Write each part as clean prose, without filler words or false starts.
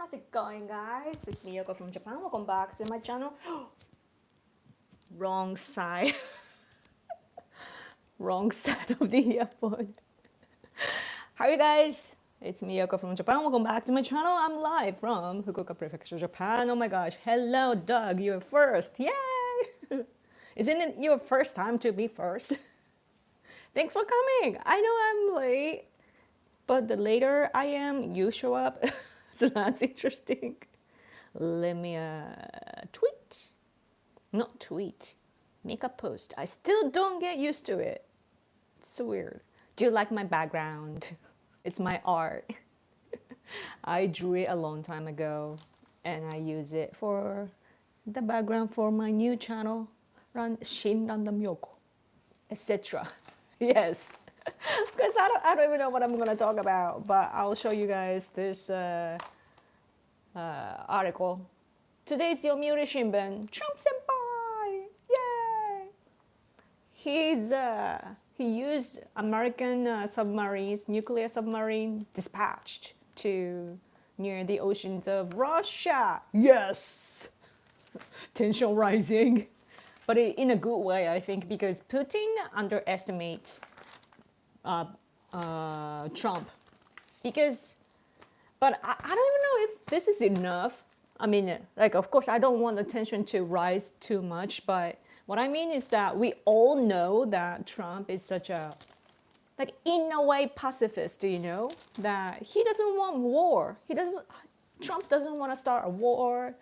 How's it going, guys? It's Miyoko from Japan. Welcome back to my channel. Wrong side. Wrong side of the earphone. How are you guys? It's Miyoko from Japan. Welcome back to my channel. I'm live from Fukuoka Prefecture, Japan. Oh my gosh. Hello, Doug. You're first. Yay! Isn't it your first time to be first? Thanks for coming. I know I'm late, but the later I am, you show up. So that's interesting. Let me tweet. Not tweet. Make a post. I still don't get used to it. It's so weird. Do you like my background? It's my art. I drew it a long time ago and I use it for the background for my new channel, Shin Random Yoko, etc. Yes. Because I don't even know what I'm going to talk about, but I'll show you guys this article. Today's Yomiuri Shimbun, Trump Senpai! Yay! He used American submarines, nuclear submarine, dispatched to near the oceans of Russia. Yes! Tension rising. But in a good way, I think, because Putin underestimates Trump. But I don't even know if this is enough. I mean, like, of course, I don't want the tension to rise too much, but what I mean is that we all know that Trump is such a, like, in a way, pacifist, you know, that he doesn't want war. Trump doesn't want to start a war.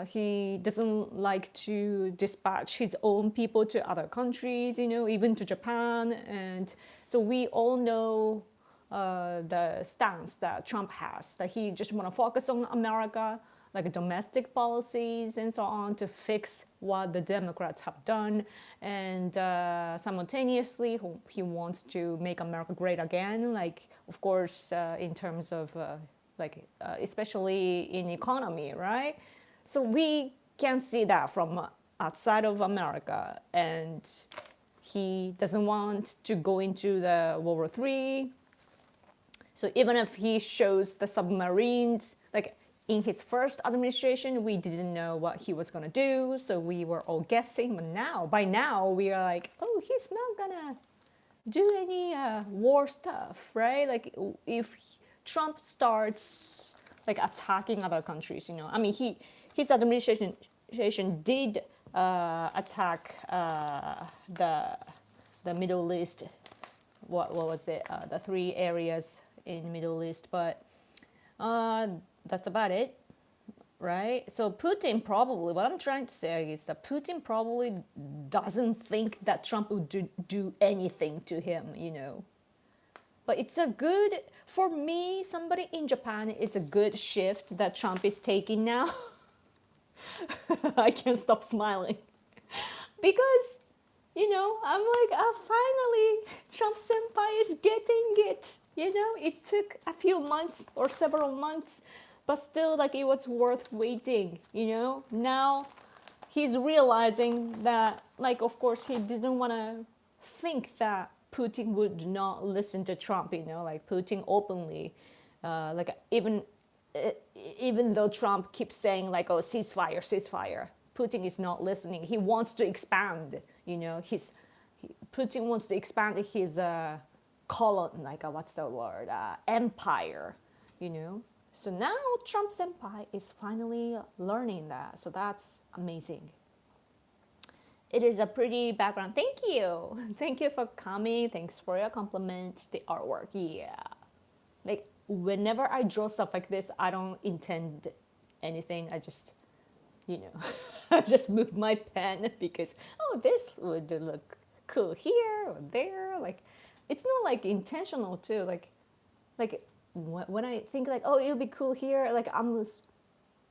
He doesn't like to dispatch his own people to other countries, you know, even to Japan. And so we all know the stance that Trump has, that he just want to focus on America, like domestic policies and so on, to fix what the Democrats have done. And simultaneously, he wants to make America great again, like, of course, in terms of, especially in economy, right? So we can see that from outside of America. And he doesn't want to go into the World War III. So even if he shows the submarines, like in his first administration, we didn't know what he was gonna do. So we were all guessing. But by now, we are like, oh, he's not gonna do any war stuff, right? Like if Trump starts like attacking other countries, you know, I mean, his administration did attack the Middle East. What was it? The 3 areas in Middle East, but that's about it, right? So Putin probably, what I'm trying to say is that Putin probably doesn't think that Trump would do anything to him, you know. But it's a good, for me, somebody in Japan, it's a good shift that Trump is taking now. I can't stop smiling. Because, you know, I'm like, finally, Trump Senpai is getting it. You know, it took a few months or several months, but still, like, it was worth waiting, you know? Now, he's realizing that, like, of course, he didn't want to think that Putin would not listen to Trump, you know, like Putin openly, even though Trump keeps saying like, oh, ceasefire, Putin is not listening. He wants to expand, you know, Putin wants to expand his what's the word, empire, you know. So now Trump Senpai is finally learning that. So that's amazing. It is a pretty background. Thank you. Thank you for coming. Thanks for your compliment. The artwork, yeah. Like, whenever I draw stuff like this, I don't intend anything. I just, you know, I just move my pen because, oh, this would look cool here or there. Like, it's not like intentional too. Like when I think like, oh, it'll be cool here, like I'm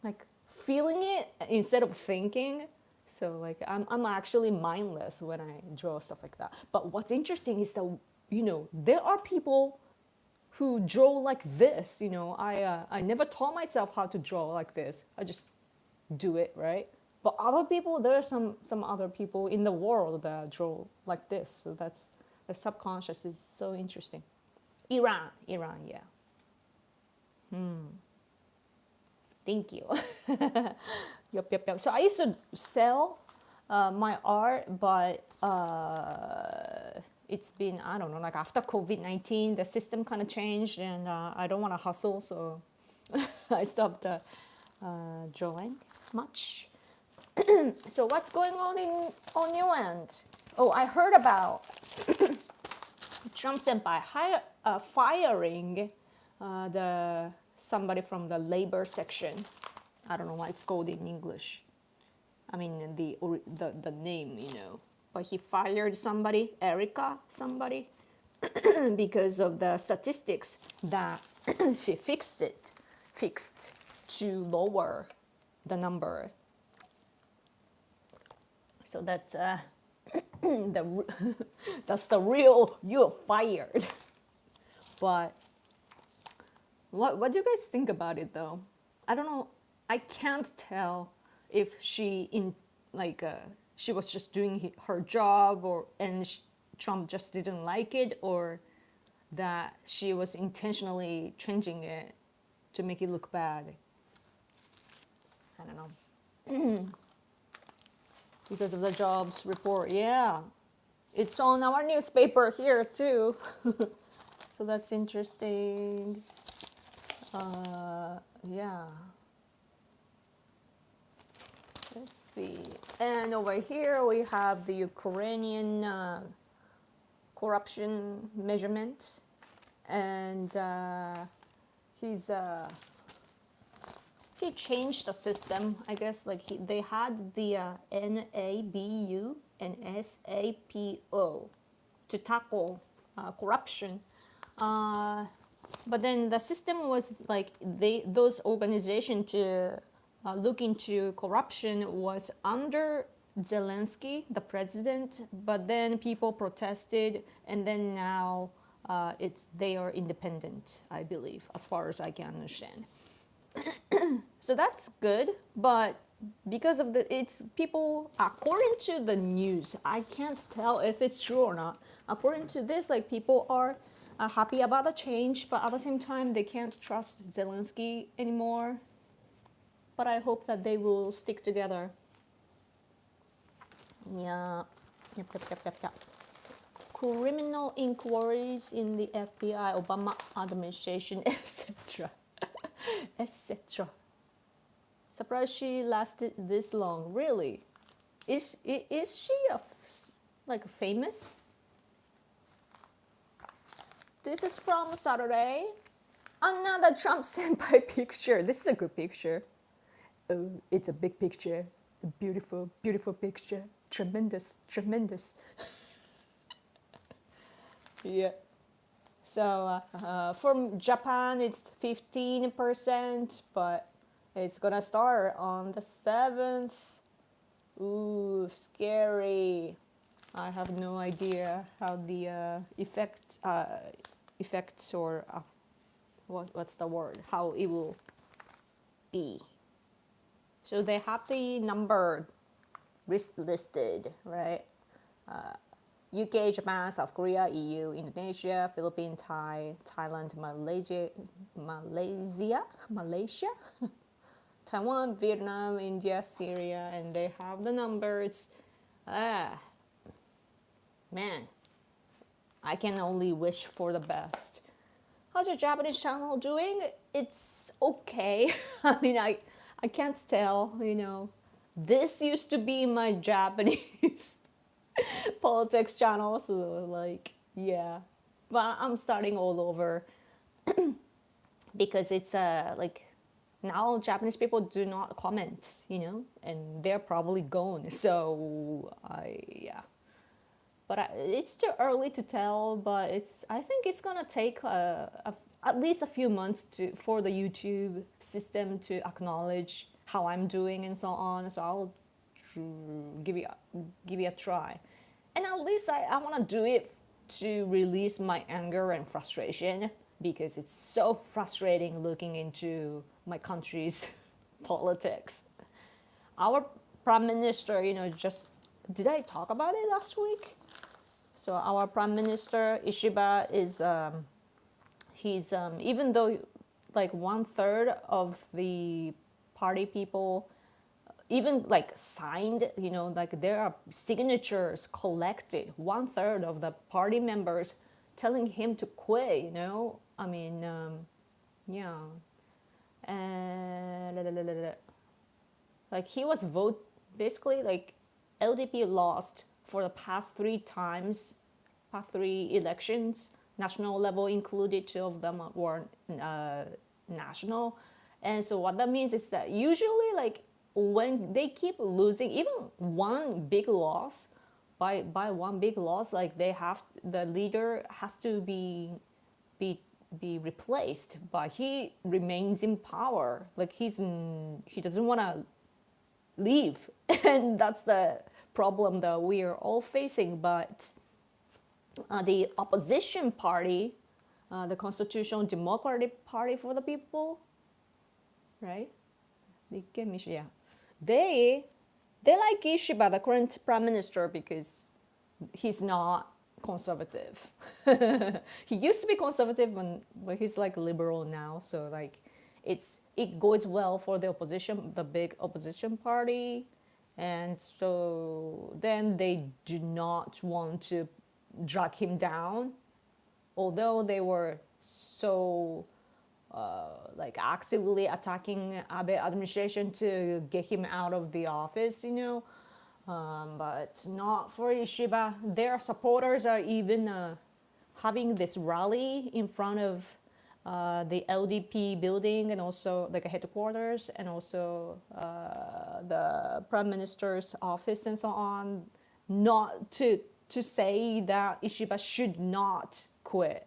like feeling it instead of thinking. So like I'm actually mindless when I draw stuff like that. But what's interesting is that, you know, there are people who draw like this. You know, I never taught myself how to draw like this. I just do it, right? But other people, there are some other people in the world that draw like this. So that's the subconscious is so interesting. Iran, yeah. Thank you. Yep. So I used to sell my art, but it's been, I don't know, like after COVID-19, the system kind of changed, and I don't want to hustle, so I stopped drawing much. So what's going on your end? Oh, I heard about Trump senpai firing the somebody from the labor section. I don't know what it's called in English. I mean the name, But he fired somebody, Erica, somebody, because of the statistics that she fixed to lower the number. So that's that's the real you're fired. But what do you guys think about it though? I don't know. I can't tell if she she was just doing her job, and Trump just didn't like it, or that she was intentionally changing it to make it look bad. I don't know. Because of the jobs report, yeah. It's on our newspaper here too. So that's interesting. Yeah. Let's see. And over here we have the Ukrainian corruption measurement. And he changed the system, I guess. Like they had the NABU and SAPO to tackle corruption. But then the system was like those organizations to look into corruption was under Zelensky, the president. But then people protested, and then now they are independent, I believe, as far as I can understand. So that's good, but because of it's people, according to the news, I can't tell if it's true or not. According to this, like people are happy about the change, but at the same time, they can't trust Zelensky anymore. But I hope that they will stick together. Yeah. Yep. Criminal inquiries in the FBI, Obama administration, etc. etc. Surprised she lasted this long. Really? Is she famous? This is from Saturday. Another Trump senpai picture. This is a good picture. Oh, it's a big picture. A beautiful, beautiful picture. Tremendous. Yeah. So from Japan, it's 15%, but it's gonna start on the 7th. Ooh, scary. I have no idea how the effects or what's the word? How it will be. So they have the number listed, right? UK, Japan, South Korea, EU, Indonesia, Philippines, Thailand, Malaysia, Taiwan, Vietnam, India, Syria, and they have the numbers. Man, I can only wish for the best. How's your Japanese channel doing? It's okay. I mean, I can't tell, This used to be my Japanese politics channel, so yeah. But I'm starting all over because it's now Japanese people do not comment, and they're probably gone. So yeah. But it's too early to tell. But I think it's gonna take at least a few months for the YouTube system to acknowledge how I'm doing and so on. So I'll give it a try. And at least I want to do it to release my anger and frustration, because it's so frustrating looking into my country's politics. Our prime minister, did I talk about it last week? So our prime minister Ishiba is he's even though 1/3 of the party people even like signed, like there are signatures collected, 1/3 of the party members telling him to quit, I mean, yeah. And like he was basically like LDP lost for the past three elections, national level included. Two of them were national. And so what that means is that usually like when they keep losing even one big loss, by one big loss, like the leader has to be replaced, but he remains in power, like he doesn't want to leave. And that's the problem that we are all facing. But the opposition party, the Constitutional Democratic Party for the People, right? Yeah, they like Ishiba, the current prime minister, because he's not conservative. He used to be conservative, but he's like liberal now. So like it goes well for the opposition, the big opposition party. And so then they do not want to drag him down, although they were so like actively attacking Abe administration to get him out of the office, but not for Ishiba. Their supporters are even having this rally in front of the LDP building, and also like a headquarters, and also the prime minister's office and so on, not to say that Ishiba should not quit,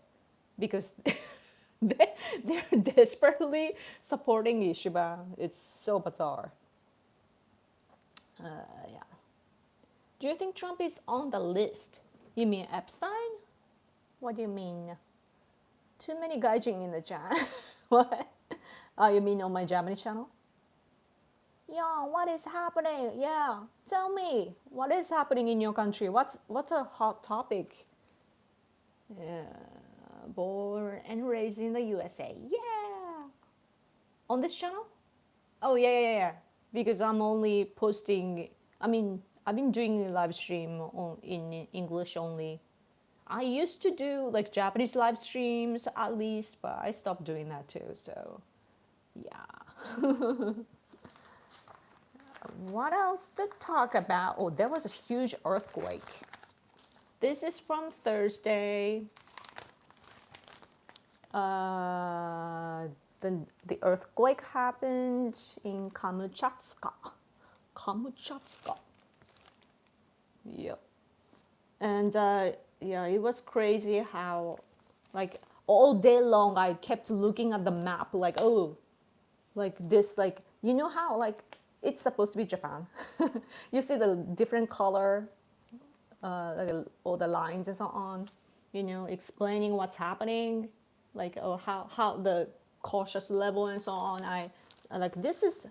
because they're desperately supporting Ishiba. It's so bizarre. Yeah. Do you think Trump is on the list? You mean Epstein? What do you mean? Too many gaijin in the chat. What? Oh, you mean on my Japanese channel? Yeah, what is happening? Yeah, tell me, what is happening in your country? What's a hot topic? Yeah, born and raised in the USA. Yeah. On this channel? Oh, yeah. Because I'm only posting, I've been doing live stream in English only. I used to do like Japanese live streams at least, but I stopped doing that too. So, yeah. What else to talk about? Oh, there was a huge earthquake. This is from Thursday. The earthquake happened in Kamchatka. Yep. And yeah, it was crazy how, like, all day long I kept looking at the map, like, oh, like this, like, you know how, like, it's supposed to be Japan. You see the different color, like all the lines and so on, explaining what's happening, like, oh, how the cautious level and so on. I like this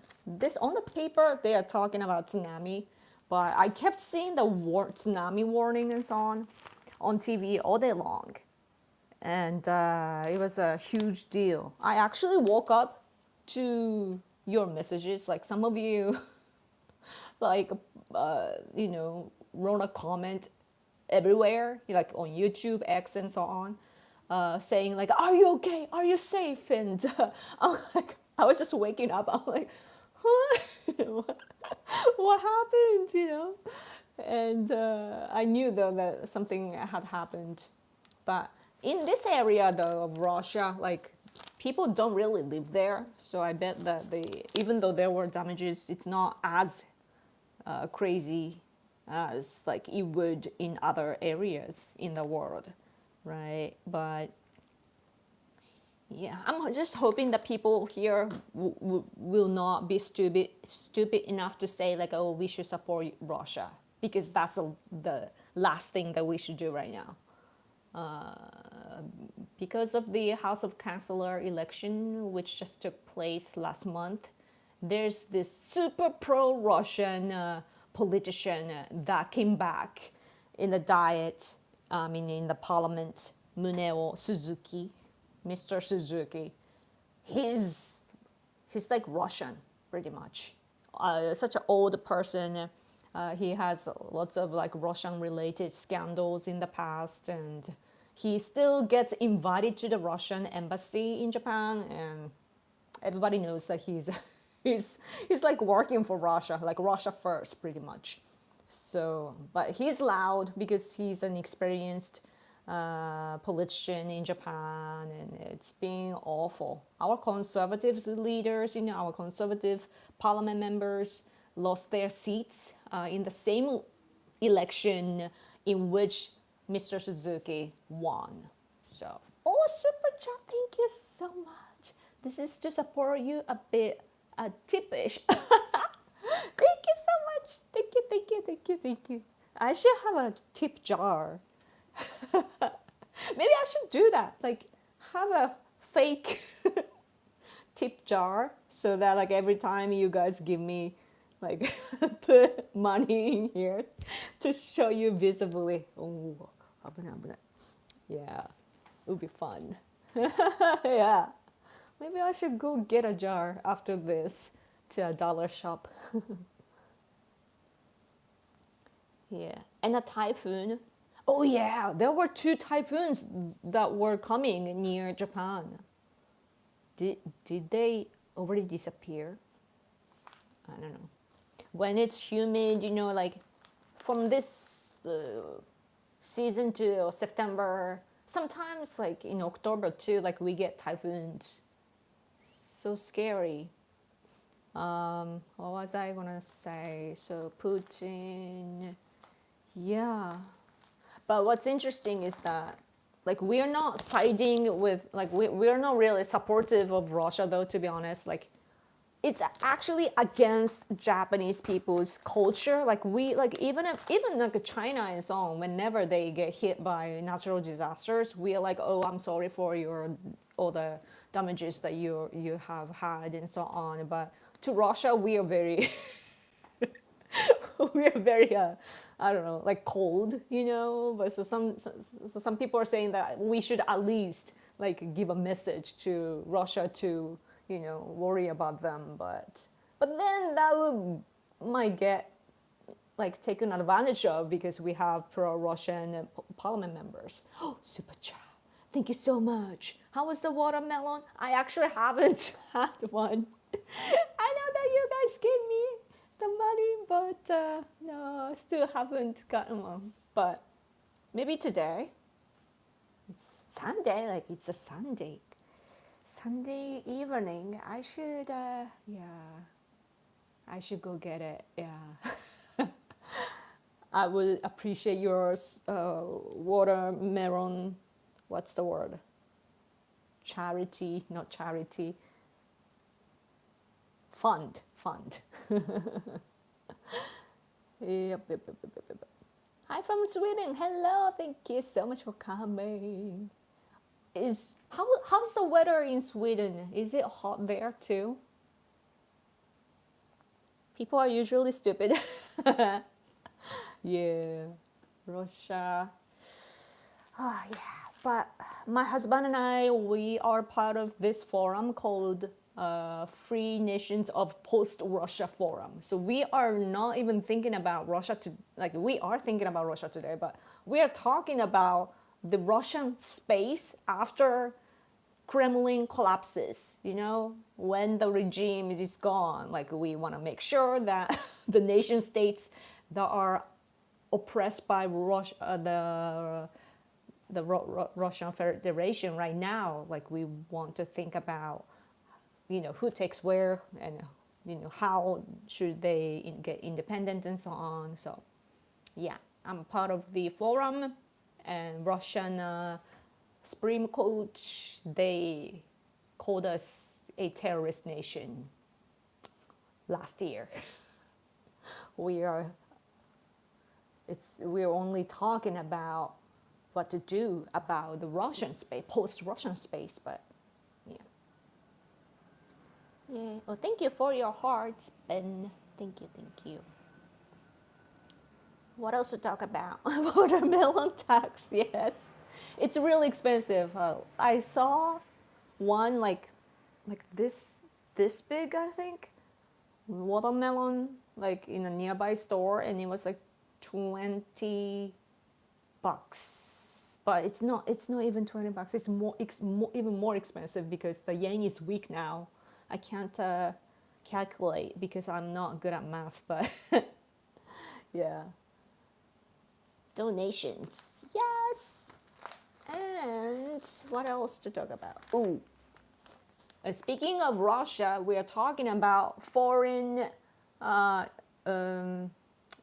on the paper they are talking about tsunami, but I kept seeing the tsunami warning and so on TV all day long, and it was a huge deal. I actually woke up to your messages, like some of you like wrote a comment everywhere, like on YouTube, X, and so on, saying like, are you okay, are you safe? And I'm like, I was just waking up, I'm like, huh? What happened, and I knew though that something had happened. But in this area though of Russia, like, people don't really live there, so I bet that even though there were damages, it's not as crazy as like it would in other areas in the world, right? But yeah, I'm just hoping that people here will not be stupid enough to say like, oh, we should support Russia, because that's the last thing that we should do right now. Because of the House of Chancellor election, which just took place last month, there's this super pro-Russian politician that came back in the Diet, in the Parliament, Muneo Suzuki, Mr. Suzuki. He's like Russian, pretty much. Such an old person. He has lots of like Russian related scandals in the past, and he still gets invited to the Russian embassy in Japan, and everybody knows that he's like working for Russia, like Russia first, pretty much. So, but he's loud because he's an experienced politician in Japan, and it's been awful. Our conservative leaders, our conservative parliament members lost their seats in the same election in which Mr. Suzuki won. So, oh, super chat, thank you so much. This is to support you a bit tippish. Thank you so much. Thank you, thank you, thank you, thank you. I should have a tip jar. Maybe I should do that. Like, have a fake tip jar so that like every time you guys give me like put money in here to show you visibly. Oh, yeah, it would be fun. Yeah, maybe I should go get a jar after this to a dollar shop. Yeah, and a typhoon. Oh yeah, there were 2 typhoons that were coming near Japan. Did they already disappear? I don't know. When it's humid, like from this season to September, sometimes like in October too, like we get typhoons. So scary. What was I gonna say? So Putin, yeah. But what's interesting is that like we're not siding with like we're not really supportive of Russia though, to be honest. Like it's actually against Japanese people's culture. Like even like China and so on, whenever they get hit by natural disasters, we are like, oh, I'm sorry for all the damages that you have had and so on. But to Russia, we are very we are very I don't know, like cold, But so some people are saying that we should at least like give a message to Russia to worry about them, but then that might get like taken advantage of because we have pro-Russian parliament members. Oh, super chat, thank you so much. How was the watermelon? I actually haven't had one. I know that you guys gave me the money, but no, still haven't gotten one. But maybe today. It's Sunday, like it's a Sunday evening. I should, I should go get it. Yeah, I would appreciate your watermelon. What's the word? Charity, not charity. Fund. Yep. Hi from Sweden. Hello, thank you so much for coming. How's the weather in Sweden? Is it hot there too? People are usually stupid. Yeah, Russia. Oh yeah, but my husband and I, we are part of this forum called Free Nations of Post-Russia Forum. So we are not even thinking about Russia we are thinking about Russia today, but we are talking about the Russian space after Kremlin collapses, when the regime is gone. Like we want to make sure that the nation states that are oppressed by Russia, the Russian Federation right now, like we want to think about who takes where and how should they get independent and so on. So yeah, I'm part of the forum, and Russian Supreme Court, they called us a terrorist nation last year. We're only talking about what to do about the Russian space, post-Russian space, but yeah. Yeah. Well, thank you for your hearts, Ben. Thank you. What else to talk about? Watermelon tax, yes. It's really expensive. I saw one like this big, I think. watermelon like in a nearby store, and it was like 20 bucks. But it's not even 20 bucks. It's even more expensive because the yen is weak now. I can't calculate because I'm not good at math, but yeah. Donations. Yes. And what else to talk about? Ooh. Speaking of Russia, we are talking about foreign uh,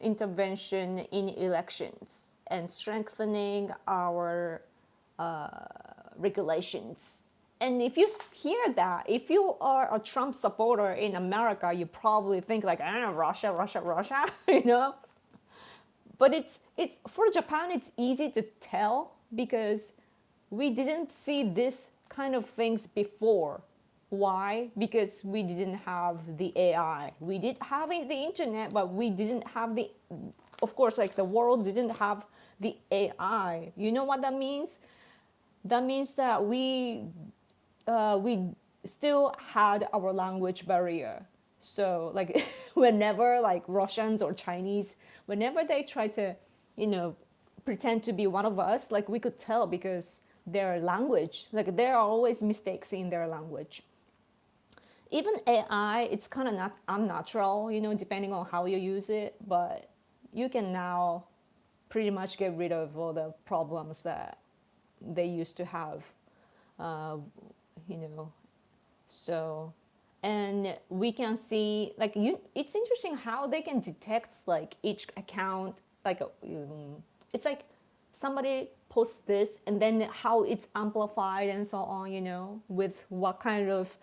intervention in elections and strengthening our regulations. And if you hear that, if you are a Trump supporter in America, you probably think like, Russia, Russia, Russia, you know? But it's for Japan, it's easy to tell because we didn't see this kind of things before. Why? Because we didn't have the AI. We did have the internet, but we didn't have the, of course, like the world didn't have the AI. You know what that means? That means that we still had our language barrier. So like whenever like Russians or Chinese, whenever they try to, pretend to be one of us, like we could tell because their language, like there are always mistakes in their language. Even AI, it's kind of not unnatural, depending on how you use it, but you can now pretty much get rid of all the problems that they used to have, you know. So, and we can see, like, it's interesting how they can detect, like, each account, like, it's like somebody posts this and then how it's amplified and so on, with what kind of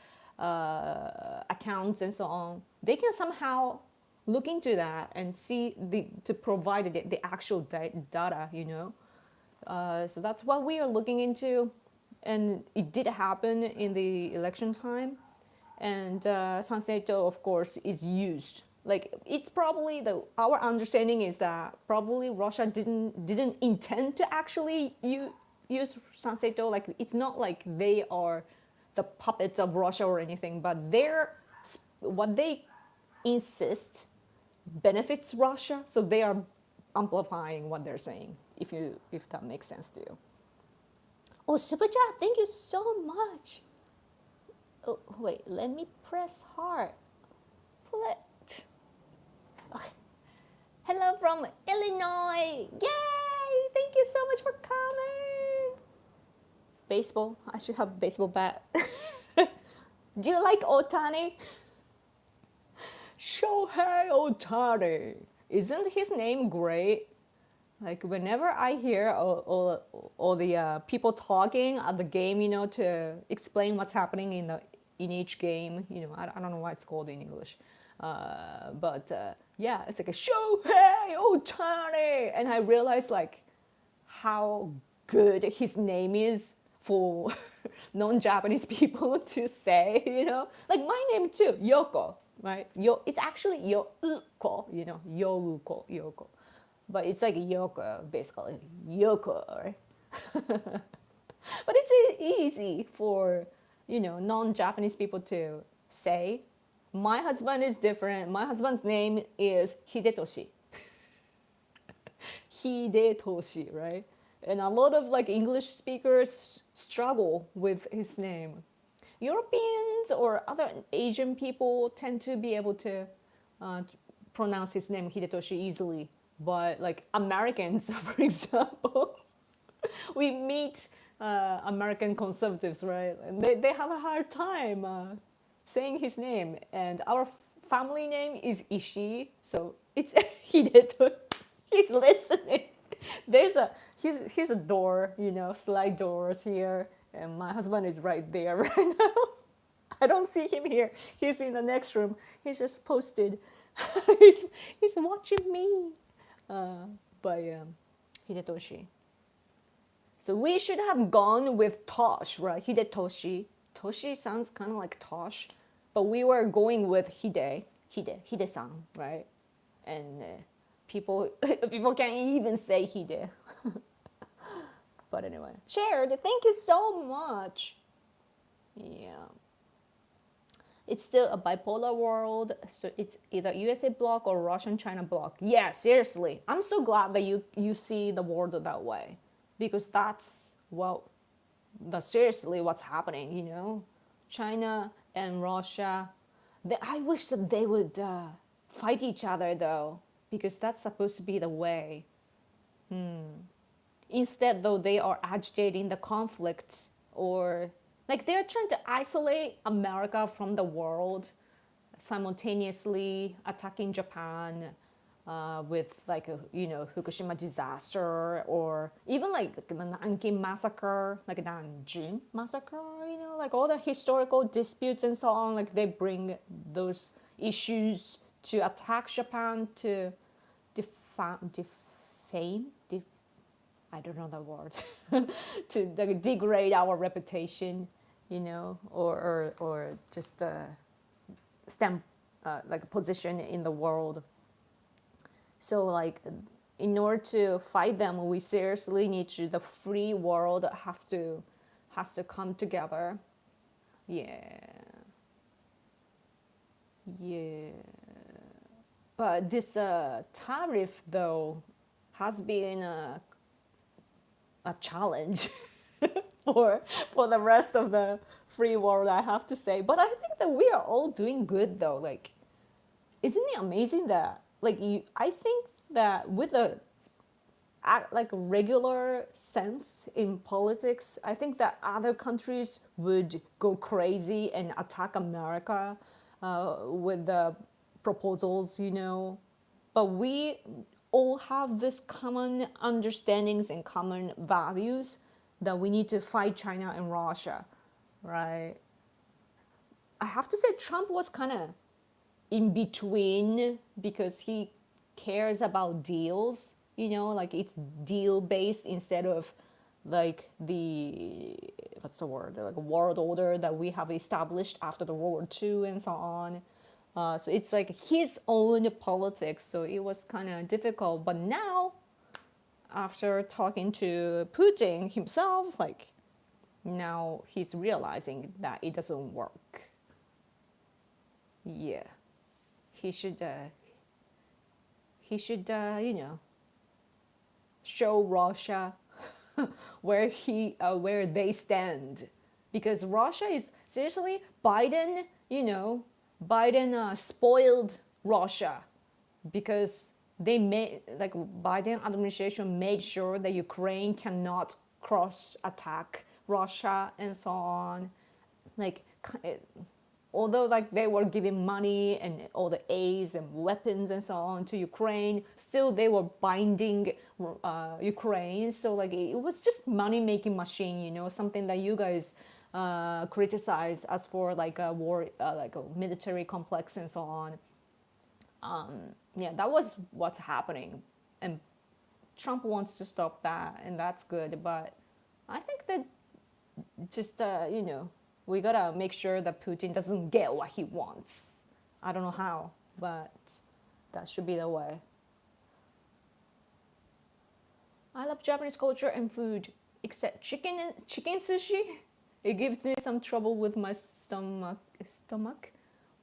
accounts and so on. They can somehow look into that and see to provide the actual data. So that's what we are looking into, and it did happen in the election time. And Sansto, of course, is used. Like, it's probably our understanding is that probably Russia didn't intend to actually use Sansto. Like, it's not like they are the puppets of Russia or anything, but what they insist benefits Russia, so they are amplifying what they're saying. If that makes sense to you. Oh, super chat! Thank you so much. Oh, wait, let me press hard. Pull it. Okay. Hello from Illinois. Yay! Thank you so much for coming. Baseball. I should have a baseball bat. Do you like Otani? Shohei Otani. Isn't his name great? Like, whenever I hear all the people talking at the game, to explain what's happening in each game, I don't know why it's called in English. But yeah, it's like a Shohei Otani. And I realized, like, how good his name is for non-Japanese people to say, Like, my name too, Yoko, right? It's actually Youko, Yoko. But it's like Yoko, basically. Yoko, right? But it's easy for, non-Japanese people to say. My husband is different. My husband's name is Hidetoshi. Hidetoshi, right? And a lot of like English speakers struggle with his name. Europeans or other Asian people tend to be able to pronounce his name Hidetoshi easily. But like Americans, for example, we meet American conservatives, right? And they have a hard time saying his name. And our family name is Ishii, so it's Hidetoshi. He's listening. Here's a door, slide doors here, and my husband is right there right now. I don't see him here. He's in the next room. He just posted. he's watching me. By Hidetoshi. So we should have gone with Tosh, right? Hidetoshi. Toshi sounds kind of like Tosh, but we were going with Hide-san, right? And people can't even say Hide. But anyway, shared. Thank you so much. It's still a bipolar world, so it's either USA bloc or Russian China bloc. Yeah, seriously, I'm so glad that you see the world that way, because that's seriously what's happening. China and Russia. I wish that they would fight each other though, because that's supposed to be the way. Instead, though, they are agitating the conflict, or like they're trying to isolate America from the world, simultaneously attacking Japan with like Fukushima disaster, or even like the Nanking massacre, like Nanjing massacre, like all the historical disputes and so on. Like they bring those issues to attack Japan, to defame, I don't know the word, to like, degrade our reputation, or just stamp like a position in the world. So like, in order to fight them, we seriously need to, the free world has to come together. Yeah. But this tariff though has been a challenge for the rest of the free world, I have to say. But I think that we are all doing good though. Like, isn't it amazing that I think that with a like regular sense in politics, I think that other countries would go crazy and attack America with the proposals, But we all have this common understandings and common values that we need to fight China and Russia, right? I have to say Trump was kind of in between, because he cares about deals, like it's deal based instead of like the, what's the word, like a world order that we have established after the World War II and so on. So it's like his own politics, so it was kind of difficult. But now, after talking to Putin himself, like now he's realizing that it doesn't work. Yeah, he should show Russia where they stand, because Russia is seriously Biden. Biden spoiled Russia, because they made, like, Biden administration made sure that Ukraine cannot cross attack Russia and so on. Like, although like they were giving money and all the aids and weapons and so on to Ukraine, still they were binding Ukraine. So like it was just money making machine, something that you guys criticize as for like a war, like a military complex and so on. Yeah, that was what's happening, and Trump wants to stop that, and that's good. But I think that just we gotta make sure that Putin doesn't get what he wants. I don't know how, but that should be the way. I love Japanese culture and food, except chicken sushi. It gives me some trouble with my stomach.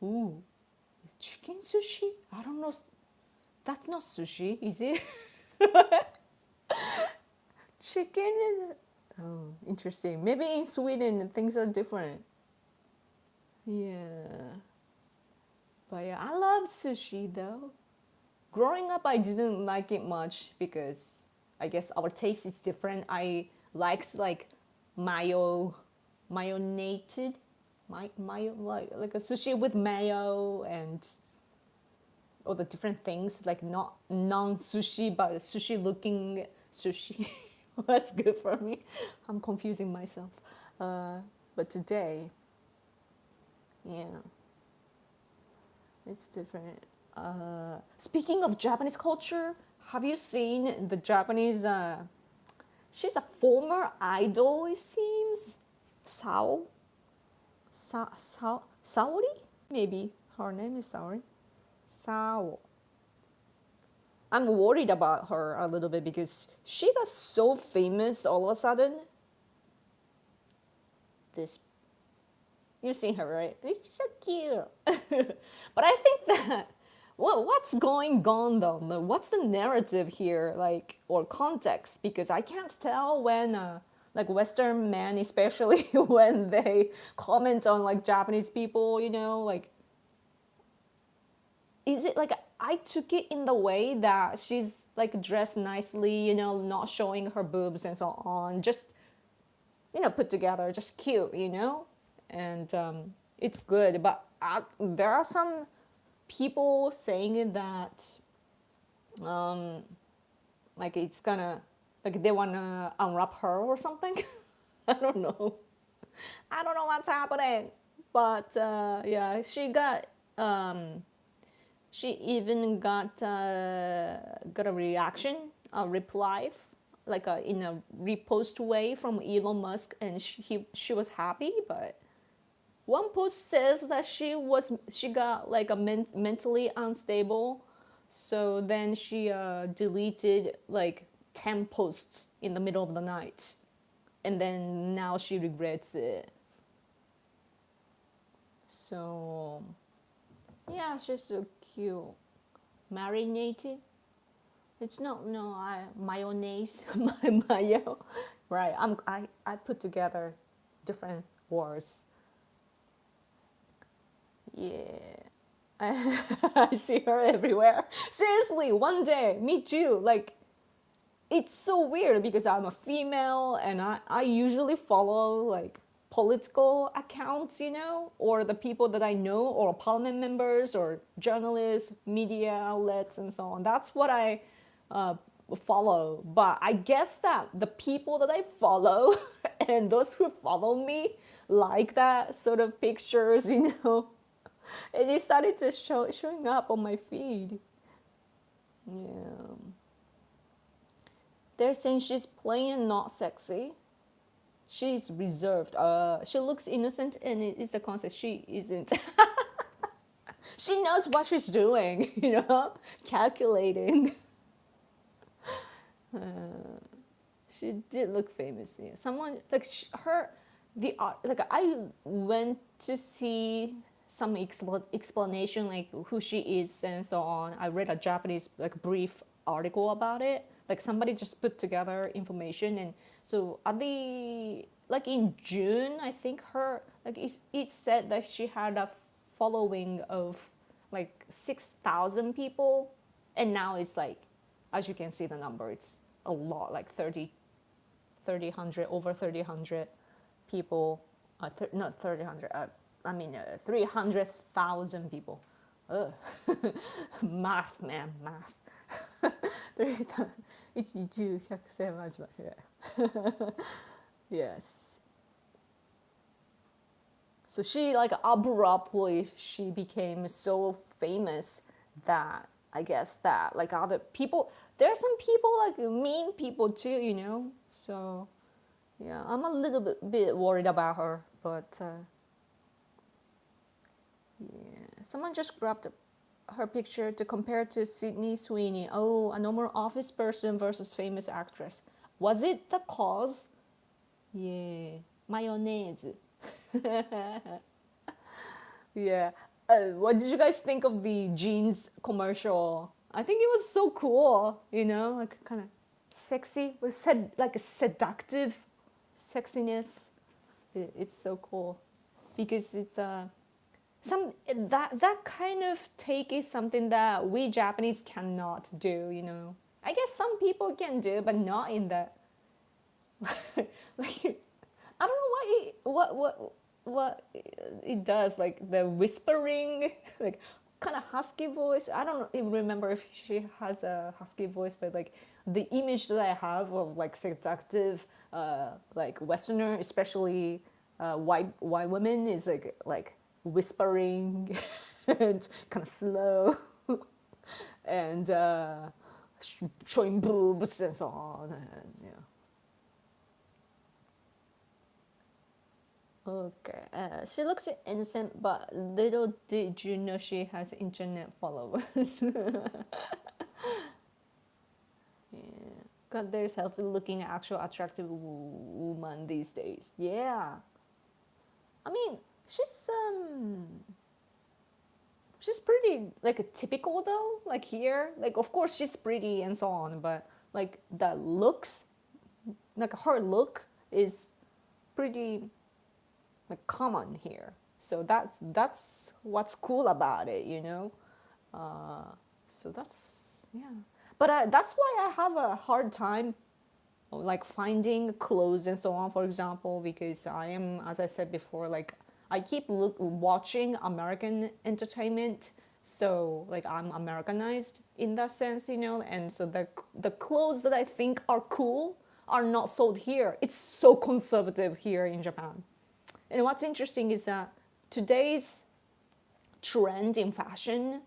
Ooh, chicken sushi? I don't know. That's not sushi, is it? Chicken is... Oh, interesting. Maybe in Sweden things are different. Yeah. But yeah, I love sushi though. Growing up, I didn't like it much because I guess our taste is different. I liked like mayonated, mayo, like a sushi with mayo and all the different things, like not non-sushi but sushi looking sushi. That's good for me. I'm confusing myself. But today, yeah, it's different. Speaking of Japanese culture, have you seen the Japanese? She's a former idol, it seems. Saori? Maybe her name is Saori. Sao. I'm worried about her a little bit because she got so famous all of a sudden. This, You've seen her, right? She's so cute. But I think that what's going on though? What's the narrative here, like, or context? Because I can't tell when, like, Western men, especially when they comment on like Japanese people, like, is it like I took it in the way that she's like dressed nicely, not showing her boobs and so on, just put together, just cute, and it's good. But there are some people saying that like it's gonna, like they wanna unwrap her or something. I don't know. I don't know what's happening, but yeah, she even got a reaction, a reply, like in a repost way from Elon Musk, and she was happy. But one post says that she got like a mentally unstable, so then she deleted like 10 posts in the middle of the night, and then now she regrets it. So yeah, she's so cute. Marinated. It's not, no, mayonnaise, mayo. Right. I put together different words. Yeah. I see her everywhere. Seriously, one day, me too. Like, it's so weird because I'm a female and I usually follow like political accounts, or the people that I know, or parliament members, or journalists, media outlets, and so on. That's what I follow. But I guess that the people that I follow and those who follow me like that sort of pictures, and it started to showing up on my feed. Yeah. They're saying she's plain and not sexy. She's reserved. She looks innocent, and it is a concept. She isn't. She knows what she's doing, calculating. She did look famous. Yeah. Someone like her, the art. Like I went to see some explanation, like who she is and so on. I read a Japanese like brief article about it. Like somebody just put together information, and so at the like in June, I think her like it said that she had a following of like 6,000 people, and now it's like, as you can see the number, it's a lot, like 3,000, over 3,000 people, not 3,000, I mean 300,000 people. Ugh. Math, man, math. 110,100,000. Yes. So she like abruptly she became so famous that I guess that like other people, there are some people like mean people too, So yeah, I'm a little bit worried about her, but yeah. Someone just grabbed her picture to compare to Sydney Sweeney. Oh, a normal office person versus famous actress. Was it the cause? Yeah, mayonnaise. Yeah. What did you guys think of the jeans commercial? I think it was so cool, like kind of sexy. It said like a seductive sexiness. It's so cool because it's some that kind of take is something that we Japanese cannot do. I guess some people can do, but not in that. Like I don't know what it does, like the whispering, like kind of husky voice. I don't even remember if she has a husky voice, but like the image that I have of like seductive, like Westerner, especially white women, is like whispering and kind of slow and showing boobs and so on, and yeah. Okay, she looks innocent, but little did you know she has internet followers. Yeah. God, there's healthy looking, actual attractive woman these days. Yeah. I mean, she's she's pretty like a typical though. Like here, like of course she's pretty and so on, but like the looks, like her look is pretty like common here. So that's what's cool about it, you know. So that's yeah. But that's why I have a hard time like finding clothes and so on, for example, because I am, as I said before, like I keep watching American entertainment, so like I'm Americanized in that sense, you know, and so the clothes that I think are cool are not sold here. It's so conservative here in Japan. And what's interesting is that today's trend in fashion,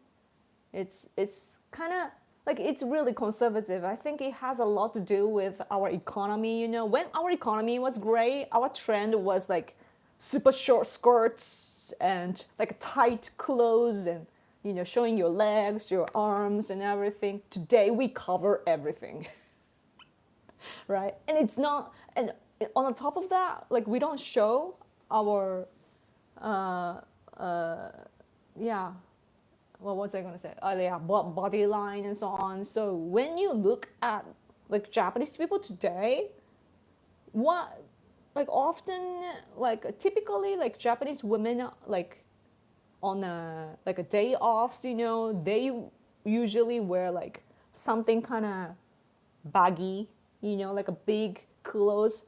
it's kind of like it's really conservative. I think it has a lot to do with our economy, you know. When our economy was great, our trend was like super short skirts and like tight clothes and you know showing your legs, your arms and everything. Today we cover everything. Right? And it's not, and on the top of that, like we don't show our yeah, what was I gonna say? Oh yeah, body line and so on. So when you look at like Japanese people today, what like often like typically like Japanese women like on a day offs, you know, they usually wear like something kind of baggy, you know, like a big clothes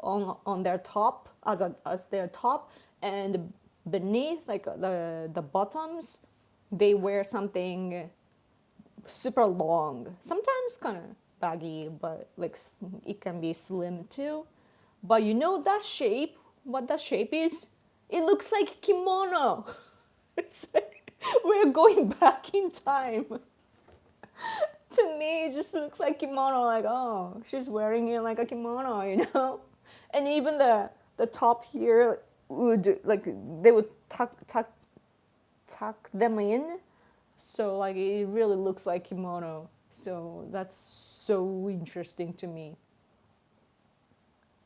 on their top as their top, and beneath like the bottoms they wear something super long, sometimes kind of baggy, but like it can be slim too. But you know that shape, what that shape is? It looks like kimono. It's like we're going back in time. To me, it just looks like kimono. Like, oh, she's wearing it like a kimono, you know. And even the top here would like they would tuck them in, so like it really looks like kimono. So that's so interesting to me.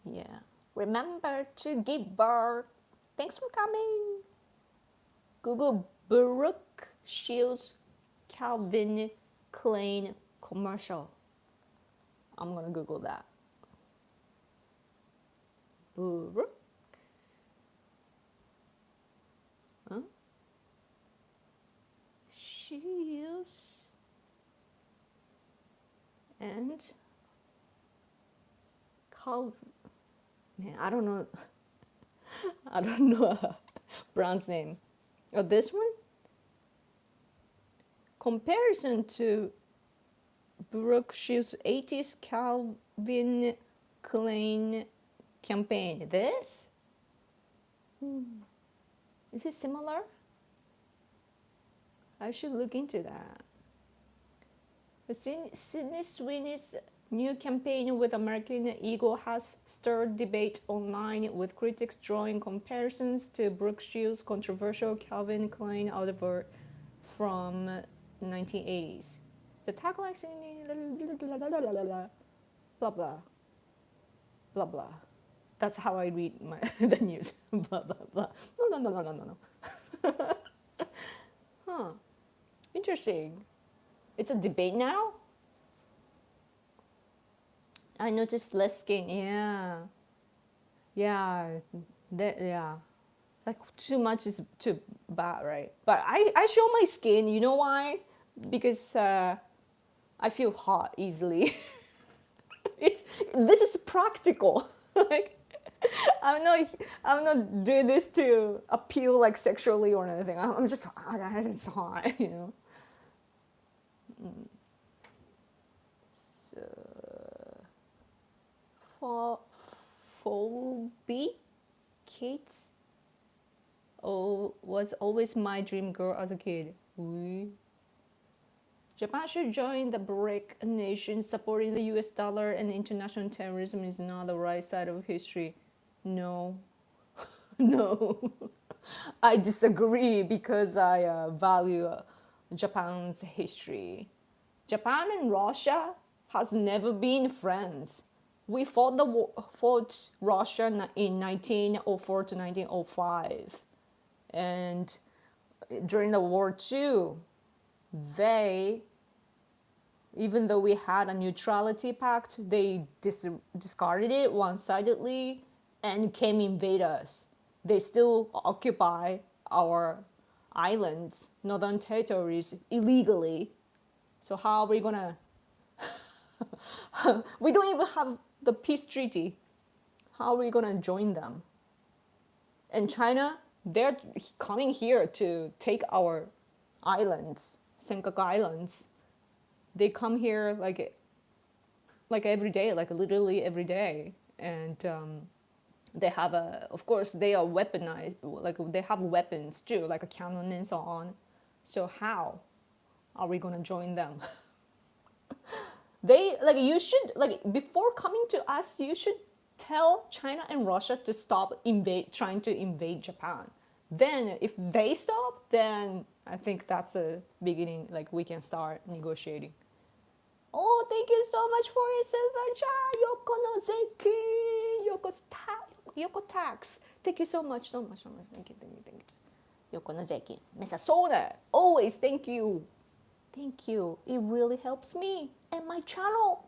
Yeah. Remember to give birth. Thanks for coming. Google Brooke Shields Calvin Klein commercial. I'm gonna Google that. Brooke. Huh? Shields and Calvin. Man, I don't know. I don't know a brand's name. Oh, this one? Comparison to Brooke Shields' 80s Calvin Klein campaign. This? Is it similar? I should look into that. Sydney Sweeney's new campaign with American Eagle has stirred debate online, with critics drawing comparisons to Brooke Shields' controversial Calvin Klein outfit from 1980s. The tagline saying blah blah blah blah. That's how I read the news. Blah blah blah. No. Huh. Interesting. It's a debate now. I noticed less skin. Yeah. Yeah. Like too much is too bad, right? But I show my skin. You know why? Because I feel hot easily. This is practical. Like I'm not doing this to appeal like sexually or anything. I'm just it's hot, you know. So Phoebe Kate was always my dream girl as a kid. Japan should join the BRIC nation. Supporting the US dollar and international terrorism is not the right side of history. No. No. I disagree because I value Japan's history. Japan and Russia has never been friends. We fought fought Russia in 1904 to 1905, and during the war too, they, even though we had a neutrality pact, they discarded it one-sidedly and came invade us. They still occupy our islands, northern territories, illegally. So how are we gonna? We don't even have the peace treaty. How are we gonna join them? And China, they're coming here to take our islands, Senkaku Islands. They come here like every day, like literally every day, and they have of course they are weaponized, like they have weapons too, like a cannon and so on. So how are we gonna join them? They, like, you should, like, before coming to us, you should tell China and Russia to stop trying to invade Japan. Then if they stop, then I think that's a beginning, like we can start negotiating. Oh, thank you so much for your silver chat. Yoko no Zeki. Yoko Tax. Thank you so much, so much, so much. Thank you, thank you, thank you. Yoko no Zeki. Mesasona. Always thank you. Thank you. It really helps me and my channel.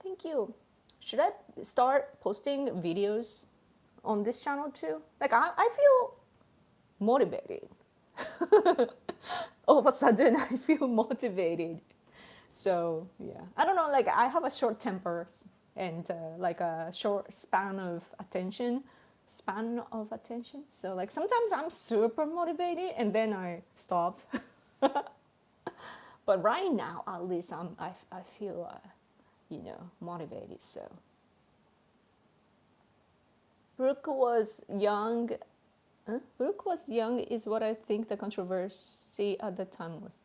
Thank you. Should I start posting videos on this channel too? Like, I feel motivated. All of a sudden, I feel motivated. So, yeah. I don't know, like, I have a short temper and like a short span of attention. So, like, sometimes I'm super motivated and then I stop. But right now, at least I feel, motivated. So, Brooke was young. Brooke was young is what I think the controversy at the time was.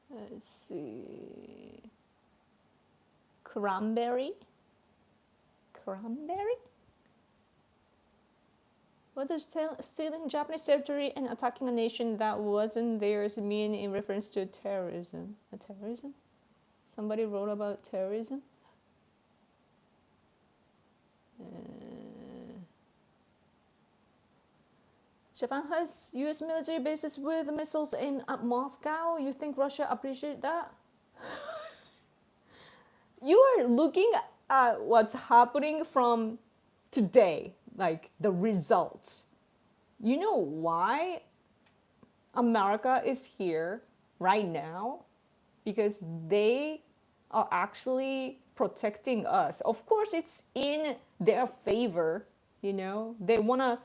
Let's see. Cranberry. What does stealing Japanese territory and attacking a nation that wasn't theirs mean in reference to terrorism? Terrorism? Somebody wrote about terrorism? Japan has US military bases with missiles aimed at Moscow. You think Russia appreciates that? You are looking at what's happening from today, like the results. You know why America is here right now? Because they are actually protecting us. Of course, it's in their favor, They want to,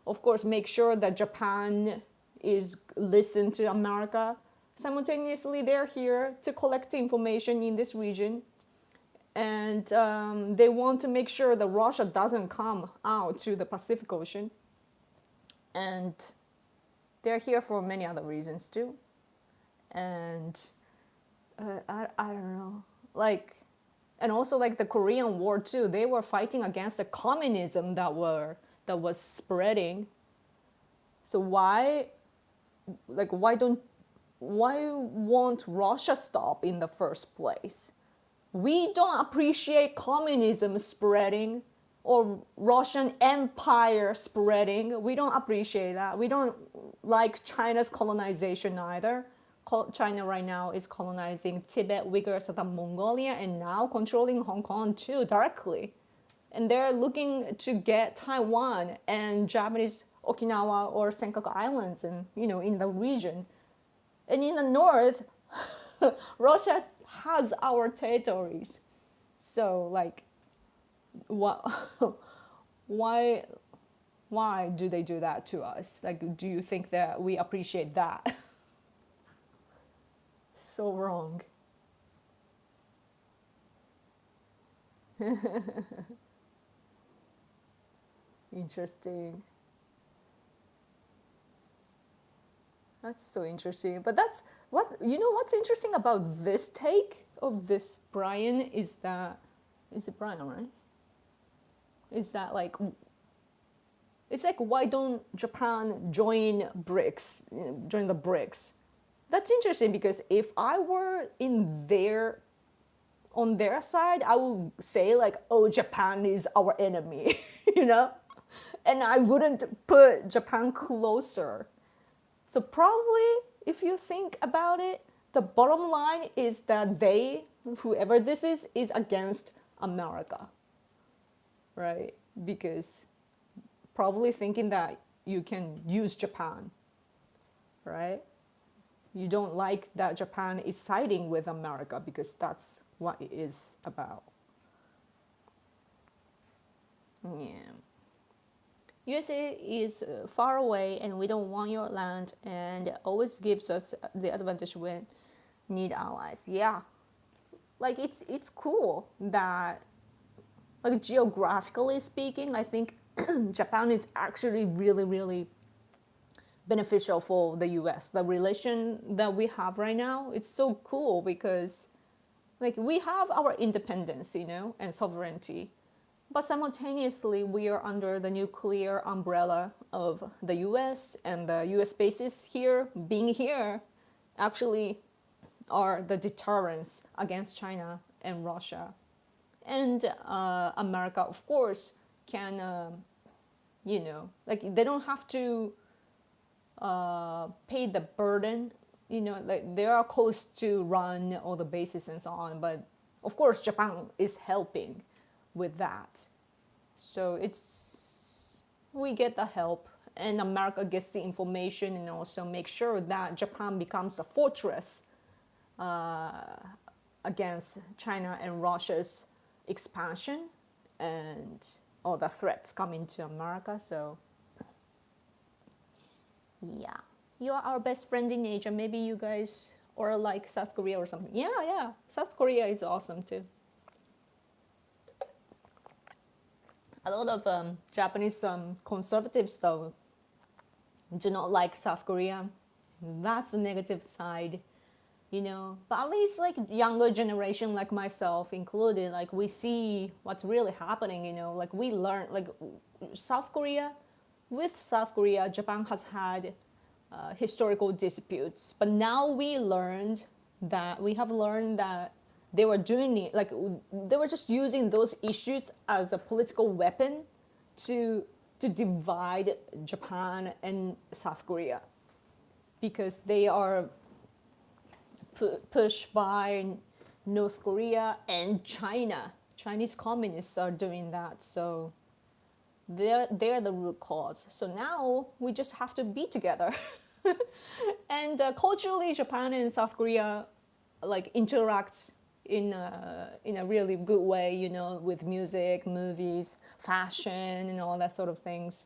of course, make sure that Japan is listen to America. Simultaneously, they're here to collect information in this region. And they want to make sure that Russia doesn't come out to the Pacific Ocean. And they're here for many other reasons too. And I don't know. Like, and also like the Korean War too, they were fighting against the communism that was spreading. So why won't Russia stop in the first place? We don't appreciate communism spreading or Russian Empire spreading. We don't appreciate that. We don't like China's colonization either. China right now is colonizing Tibet, Uyghur, Southern Mongolia, and now controlling Hong Kong too directly. And they're looking to get Taiwan and Japanese Okinawa or Senkaku Islands and, in the region. And in the north, Russia has our territories. So, like, what? Why do they do that to us? Like, do you think that we appreciate that? So wrong. Interesting. That's so interesting. But that's what's interesting about this take of this Brian is it Brian, right? Is that like, it's like, why don't Japan join the BRICS? that's interesting because if I were in their on their side, I would say like, "Oh, Japan is our enemy," you know, and I wouldn't put Japan closer. So probably, if you think about it, the bottom line is that they, whoever this is against America, right? Because probably thinking that you can use Japan, right? You don't like that Japan is siding with America because that's what it is about. Yeah. USA is far away and we don't want your land and always gives us the advantage when need allies. Yeah. Like it's cool that like geographically speaking, I think Japan is actually really, really beneficial for the US. The relation that we have right now, it's so cool because like we have our independence, you know, and sovereignty. But simultaneously, we are under the nuclear umbrella of the US, and the US bases here, being here, actually are the deterrence against China and Russia. And America, of course, can, you know, like they don't have to pay the burden, you know, like there are costs to run all the bases and so on. But of course, Japan is helping with that. So we get the help and America gets the information and also make sure that Japan becomes a fortress against China and Russia's expansion and all the threats coming to America. So yeah, you are our best friend in Asia. Maybe you guys are like South Korea or something. Yeah, South Korea is awesome too. A lot of Japanese conservatives, though, do not like South Korea. That's the negative side, you know. But at least, like, younger generation, like myself included, like, we see what's really happening, you know. Like, we learn, like, South Korea, with South Korea, Japan has had historical disputes. But now we have learned that they were doing it, like they were just using those issues as a political weapon to divide Japan and South Korea because they are pushed by North Korea and China. Chinese communists are doing that, so they're the root cause. So now we just have to be together. And culturally, Japan and South Korea like interact in a really good way, you know, with music, movies, fashion, and all that sort of things.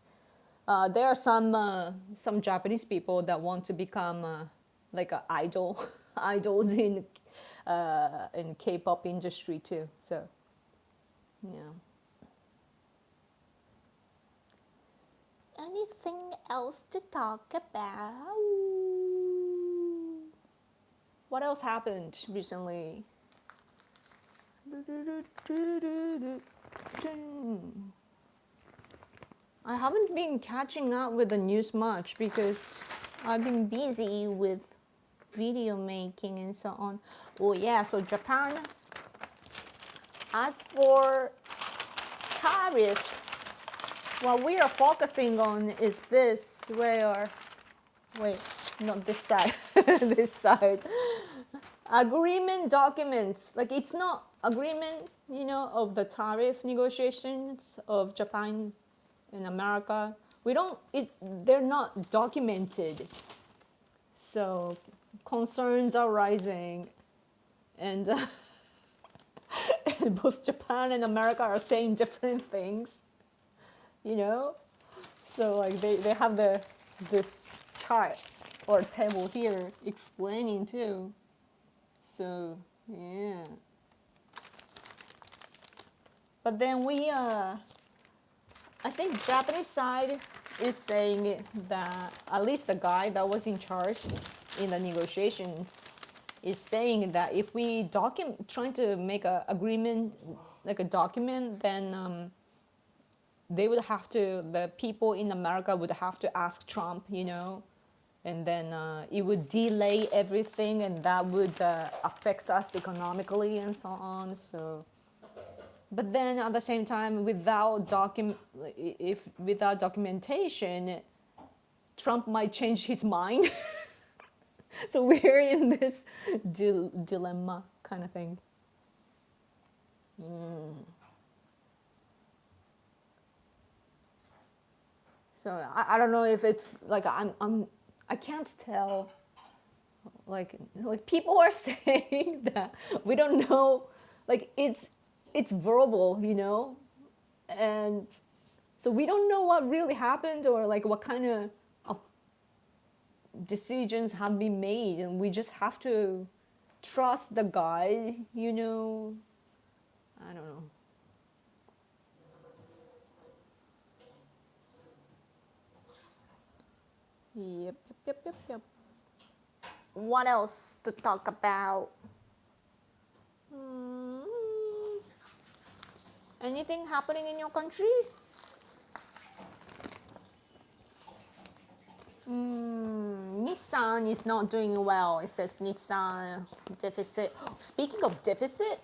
There are some Japanese people that want to become like an idols in K-pop industry too. So, yeah. Anything else to talk about? What else happened recently? I haven't been catching up with the news much because I've been busy with video making and so on. Oh yeah, so Japan, as for tariffs, what we are focusing on is this, not this side, this side. Agreement documents, like it's not agreement, you know, of the tariff negotiations of Japan and America. They're not documented. So concerns are rising and, and both Japan and America are saying different things, you know? So like they have this chart or table here explaining too. So yeah. But then I think Japanese side is saying that at least the guy that was in charge in the negotiations is saying that if we trying to make an agreement, like a document, then the people in America would have to ask Trump, you know, and then it would delay everything, and that would affect us economically and so on. So, but then at the same time, without documentation, Trump might change his mind. So we're in this dilemma kind of thing. So I don't know if it's like I can't tell. Like people are saying that we don't know. Like it's verbal, and so we don't know what really happened, or like what kind of decisions have been made, and we just have to trust the guy. I don't know. Yep. What else to talk about? Anything happening in your country? Nissan is not doing well. It says Nissan deficit. Speaking of deficit,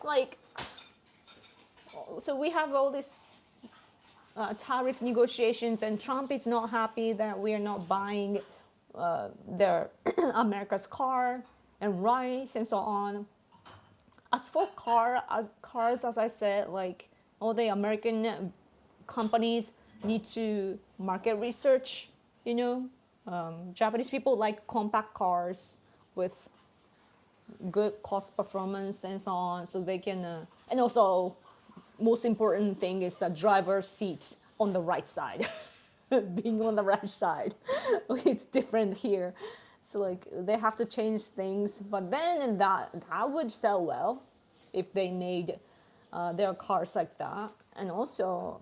like, so we have all this tariff negotiations, and Trump is not happy that we are not buying their America's car and rice and so on. As for cars, as I said, like all the American companies need to market research. Japanese people like compact cars with good cost performance and so on, so they can. And also, most important thing is the driver's seat on the right side. Being on the right side, it's different here. So like they have to change things, but then that would sell well if they made their cars like that. And also,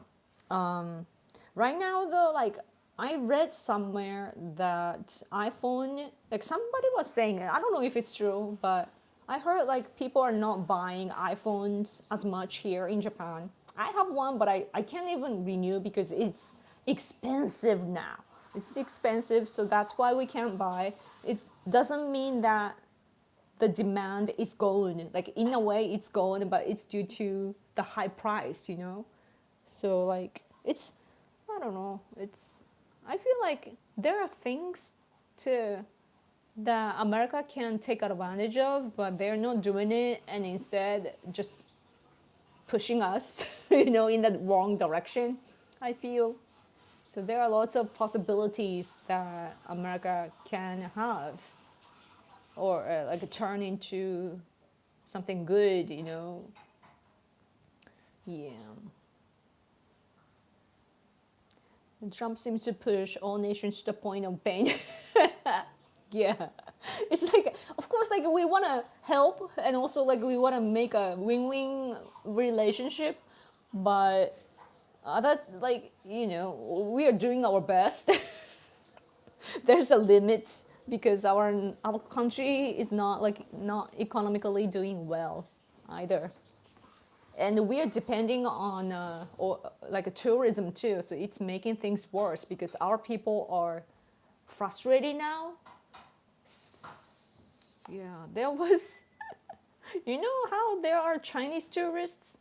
right now though, like I read somewhere that iPhone, like somebody was saying it, I don't know if it's true, but I heard like people are not buying iPhones as much here in Japan. I have one, but I can't even renew because it's expensive now. It's expensive, so that's why we can't buy. It doesn't mean that the demand is gone. Like in a way it's gone, but it's due to the high price, So like it's, I don't know, I feel like there are things that America can take advantage of, but they're not doing it, and instead just pushing us, in the wrong direction, I feel. So there are lots of possibilities that America can have, or like turn into something good, Yeah. And Trump seems to push all nations to the point of pain. Yeah. It's like, of course, like we want to help, and also like we want to make a win-win relationship, but that, like, we are doing our best. There's a limit because our country is not economically doing well either, and we are depending on like tourism too, so it's making things worse because our people are frustrated now. Yeah, there was, how there are Chinese tourists.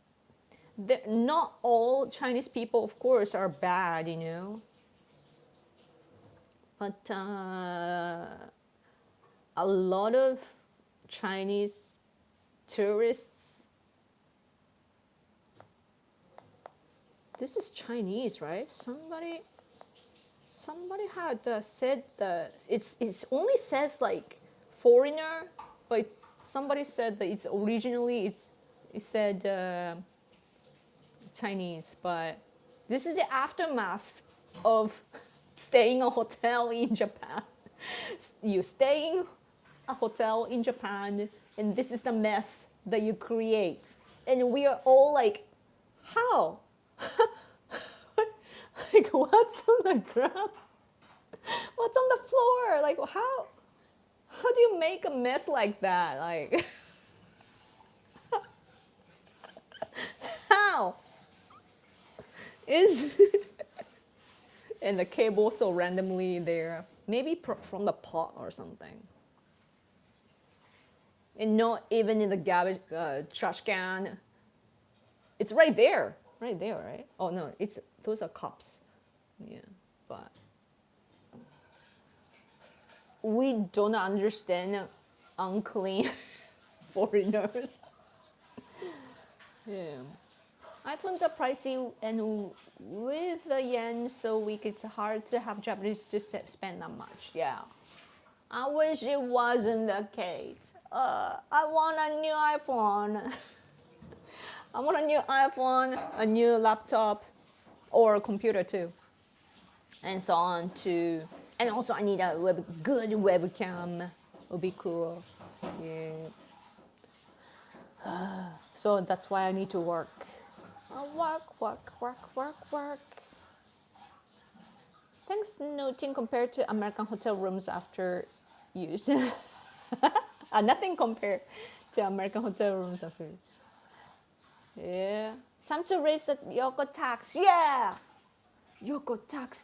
Not all Chinese people, of course, are bad, but a lot of Chinese tourists. This is Chinese, right? Somebody had said that it only says like foreigner, but somebody said that it's originally it said Chinese, but this is the aftermath of staying a hotel in Japan. You stay in a hotel in Japan, and this is the mess that you create, and we are all like, how? Like, what's on the ground? What's on the floor? Like, how do you make a mess like that? Like, how? Is and the cable so randomly there, maybe from the pot or something, and not even in the garbage trash can. It's right there, right? Oh no, it's those are cups. Yeah, but we don't understand unclean foreigners. Yeah. iPhones are pricey, and with the yen so weak, it's hard to have Japanese to spend that much. Yeah. I wish it wasn't the case. I want a new iPhone. I want a new iPhone, a new laptop, or a computer too, and so on too. And also, I need a good webcam. Would be cool. Yeah. So that's why I need to work. Work. Thanks noting compared to American hotel rooms after use. Nothing compared to American hotel rooms after use. Yeah. Time to raise the Yoko tax. Yeah. Yoko tax.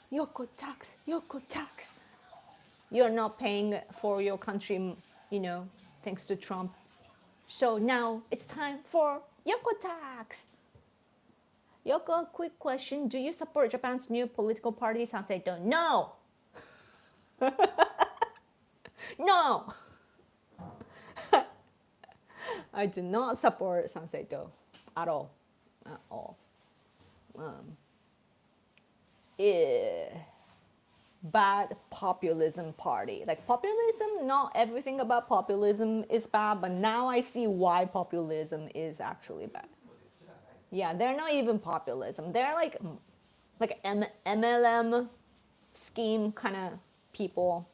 You're not paying for your country, thanks to Trump. So now it's time for Yoko tax. Yoko, quick question. Do you support Japan's new political party, Sansto? No. No. I do not support Sansto at all. Bad populism party. Like populism, not everything about populism is bad, but now I see why populism is actually bad. Yeah, they're not even populism. They're like MLM scheme kind of people.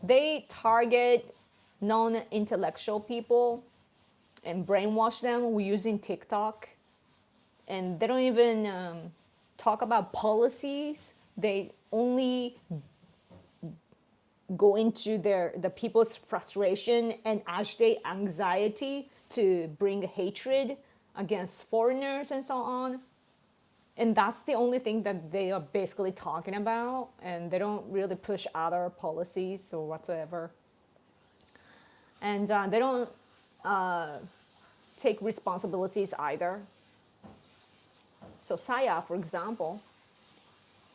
They target non-intellectual people and brainwash them using TikTok. And they don't even talk about policies. They only go into the people's frustration and agitate anxiety to bring hatred against foreigners and so on. And that's the only thing that they are basically talking about, and they don't really push other policies or whatsoever. And they don't take responsibilities either. So Saya, for example,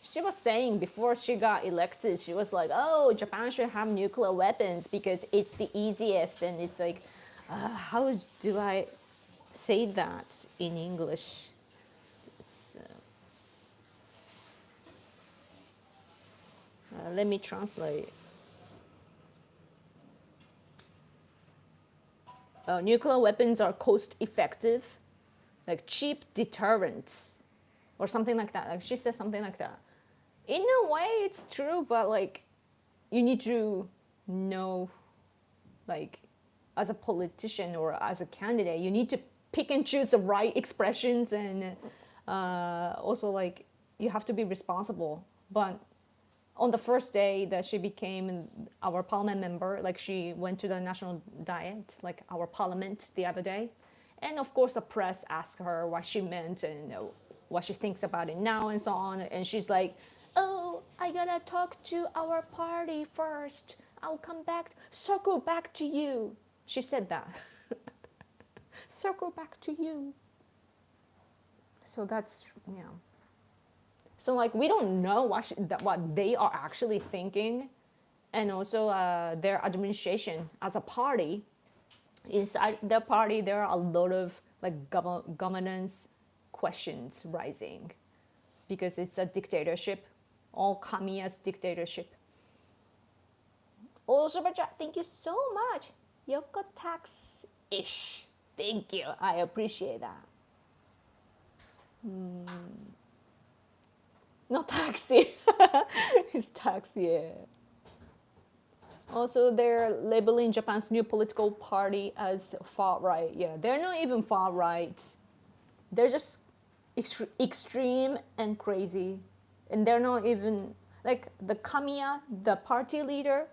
she was saying before she got elected, she was like, oh, Japan should have nuclear weapons because it's the easiest. And it's like, how do I say that in English? It's, let me translate. Nuclear weapons are cost effective, like cheap deterrents, or something like that. Like she says something like that. In a way, it's true, but like, you need to know, like, as a politician or as a candidate, you need to pick and choose the right expressions, and also like you have to be responsible. But on the first day that she became our parliament member, like she went to the national diet, like our parliament the other day, and of course the press asked her what she meant and what she thinks about it now and so on, and she's like, oh, I gotta talk to our party first. I'll come back, circle back to you. She said that. Circle back to you. So that's, yeah. So like we don't know what they are actually thinking, and also their administration as a party. Inside their party, there are a lot of like governance questions rising, because it's a dictatorship, all Kamiya's dictatorship. Oh, super chat, thank you so much. Yoko tax-ish. Thank you. I appreciate that. No taxi. It's taxi, yeah. Also, they're labeling Japan's new political party as far right. Yeah, they're not even far right. They're just extreme and crazy. And they're not even, like the Kamiya, the party leader,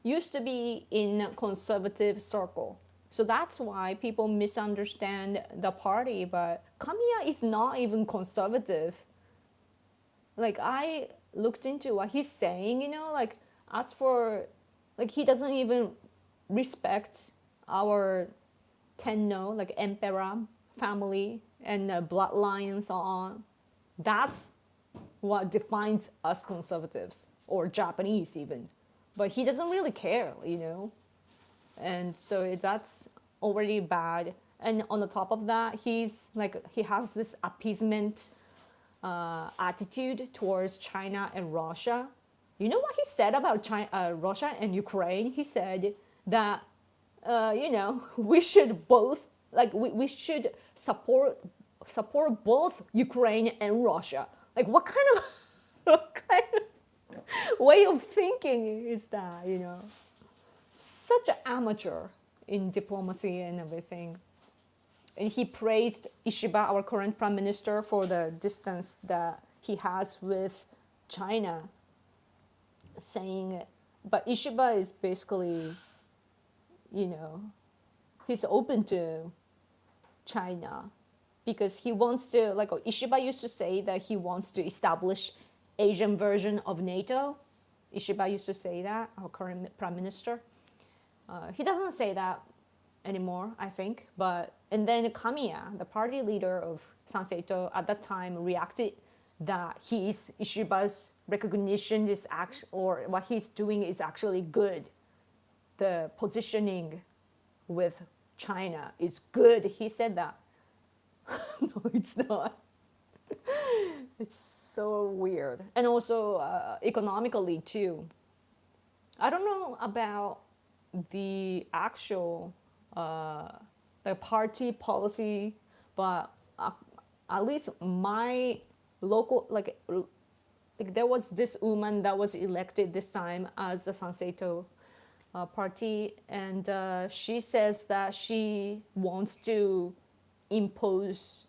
used to be in conservative circle. So that's why people misunderstand the party, but Kamiya is not even conservative. Like I looked into what he's saying, like as for, like he doesn't even respect our Tenno, like emperor family and bloodline and so on. That's what defines us conservatives or Japanese even. But he doesn't really care. And so that's already bad. And on the top of that, he has this appeasement attitude towards China and Russia. You know what he said about China, Russia and Ukraine? He said that we should both, like we should support both Ukraine and Russia. Like what kind of way of thinking is that? Such an amateur in diplomacy and everything. And he praised Ishiba, our current prime minister, for the distance that he has with China, saying, but Ishiba is basically, he's open to China because he wants to, like Ishiba used to say that he wants to establish Asian version of NATO. Ishiba used to say that, our current prime minister. He doesn't say that anymore, I think. And then Kamiya, the party leader of Sansto at that time, reacted that Ishiba's recognition is or what he's doing is actually good. The positioning with China is good. He said that. No, it's not. It's so weird. And also economically too. I don't know about the actual the party policy, but at least my local, like there was this woman that was elected this time as the Sanseito party, and she says that she wants to impose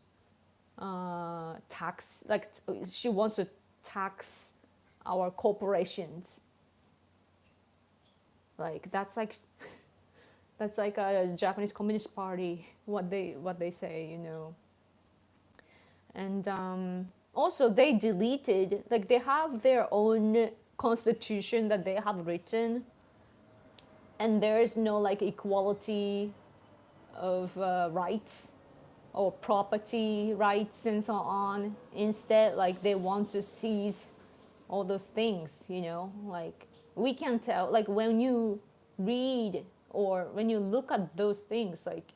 tax, like she wants to tax our corporations. Like that's like a Japanese Communist Party, what they say, And also they deleted, like they have their own constitution that they have written, and there is no like equality of rights or property rights and so on. Instead, like they want to seize all those things, like we can tell, like when you read or when you look at those things, like